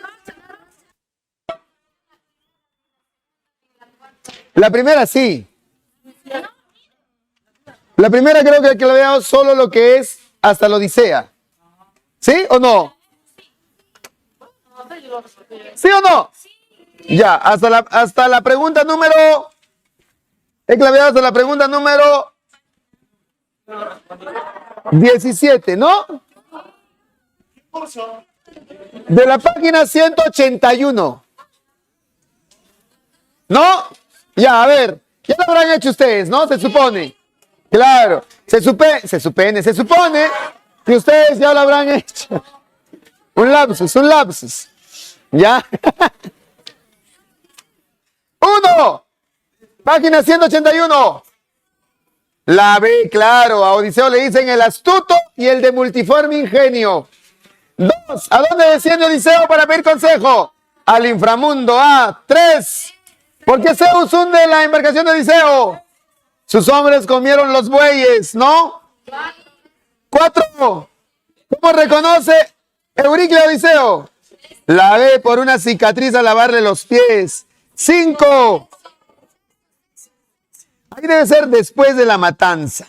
La primera sí. La primera creo que le había dado solo lo que es hasta la Odisea. ¿Sí o no? ¿Sí o no? Ya, hasta la pregunta número... He claveado hasta la pregunta número 17, ¿no? De la página 181. ¿No? Ya, a ver, ya lo habrán hecho ustedes, ¿no? Se supone. Claro, se supone que ustedes ya lo habrán hecho. Un lapsus. ¿Ya? 1. Página 181. La B, claro, a Odiseo le dicen el astuto y el de multiforme ingenio. 2. ¿A dónde desciende Odiseo para pedir consejo? Al inframundo. 3. ¿Por qué Zeus hunde la embarcación de Odiseo? Sus hombres comieron los bueyes, ¿no? 4. ¿Cómo reconoce Euricle a Odiseo? La ve por una cicatriz al lavarle los pies. 5. Ahí debe ser después de la matanza.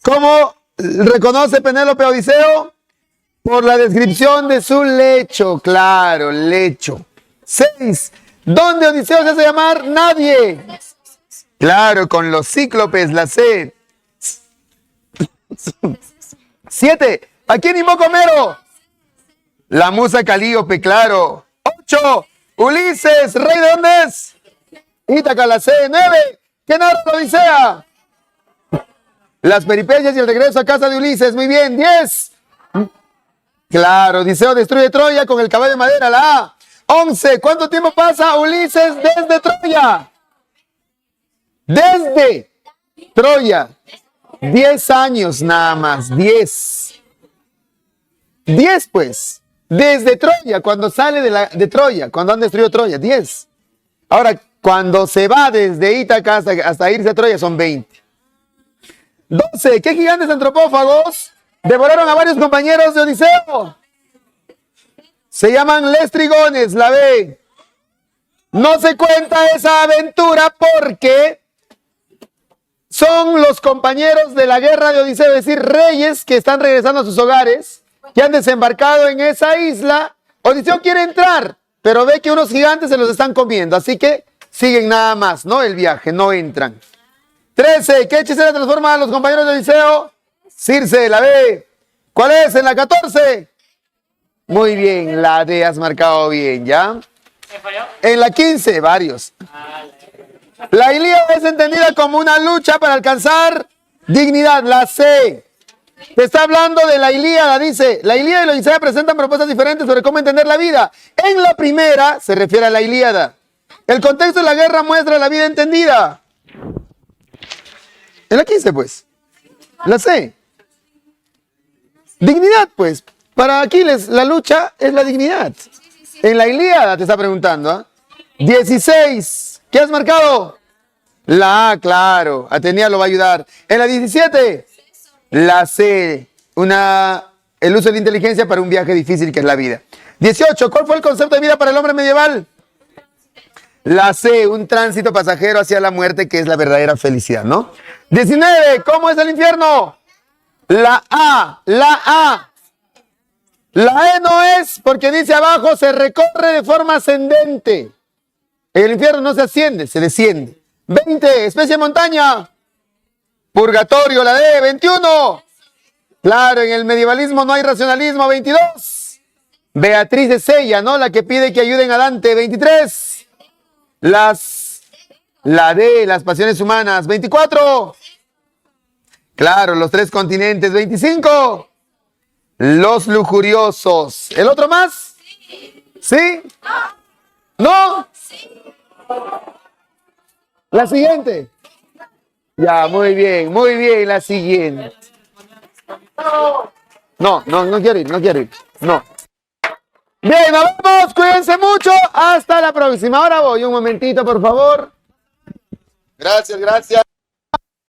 ¿Cómo reconoce Penélope a Odiseo? Por la descripción de su lecho. Claro, lecho. 6. ¿Dónde Odiseo se hace llamar? Nadie. Claro, con los cíclopes, la C. 7. ¿A quién invoca Homero? La musa Calíope, claro. 8. Ulises, ¿rey de dónde es? Ítaca, la C. 9. ¿Qué narra la Odisea? Las peripecias y el regreso a casa de Ulises. Muy bien. 10. Claro, Odiseo destruye Troya con el caballo de madera, la A. 11. ¿Cuánto tiempo pasa Ulises desde Troya? Desde Troya. 10 años nada más. 10. 10 pues. Desde Troya, cuando sale de Troya, cuando han destruido Troya. 10. Ahora, cuando se va desde Ítaca hasta irse a Troya son 20. 12. ¿Qué gigantes antropófagos devoraron a varios compañeros de Odiseo? Se llaman lestrigones, la B. No se cuenta esa aventura porque son los compañeros de la guerra de Odiseo, es decir, reyes que están regresando a sus hogares, que han desembarcado en esa isla. Odiseo quiere entrar, pero ve que unos gigantes se los están comiendo, así que siguen nada más, ¿no? El viaje, no entran. 13. ¿Qué hechicera transforma a los compañeros de Odiseo? Circe, la B. ¿Cuál es? En la 14. Muy bien, la D has marcado bien, ¿ya? ¿Me falló? En la 15, varios. La Ilíada es entendida como una lucha para alcanzar dignidad, la C. Te está hablando de la Ilíada, dice. La Ilíada y la Odisea presentan propuestas diferentes sobre cómo entender la vida. En la primera se refiere a la Ilíada. El contexto de la guerra muestra la vida entendida. En la 15, pues. La C. Dignidad, pues. Para Aquiles, la lucha es la dignidad. En la Ilíada te está preguntando, ¿ah? 16. ¿Qué has marcado? La A, claro. Atenea lo va a ayudar. En la 17. La C. El uso de la inteligencia para un viaje difícil que es la vida. 18. ¿Cuál fue el concepto de vida para el hombre medieval? La C. Un tránsito pasajero hacia la muerte que es la verdadera felicidad, ¿no? 19. ¿Cómo es el infierno? La A. La A. La E no es porque dice abajo se recorre de forma ascendente. En el infierno no se asciende, se desciende. 20. Especie de montaña. Purgatorio, la D. 21. Claro, en el medievalismo no hay racionalismo. 22. Beatriz es ella, ¿no? La que pide que ayuden a Dante. 23. La D, las pasiones humanas. 24. Claro, los 3 continentes. 25. Los lujuriosos. ¿El otro más? ¿Sí? ¿No? La siguiente. Ya, muy bien, la siguiente. No quiero ir, no. Bien, nos vemos, cuídense mucho, hasta la próxima. Ahora voy, un momentito, por favor. Gracias.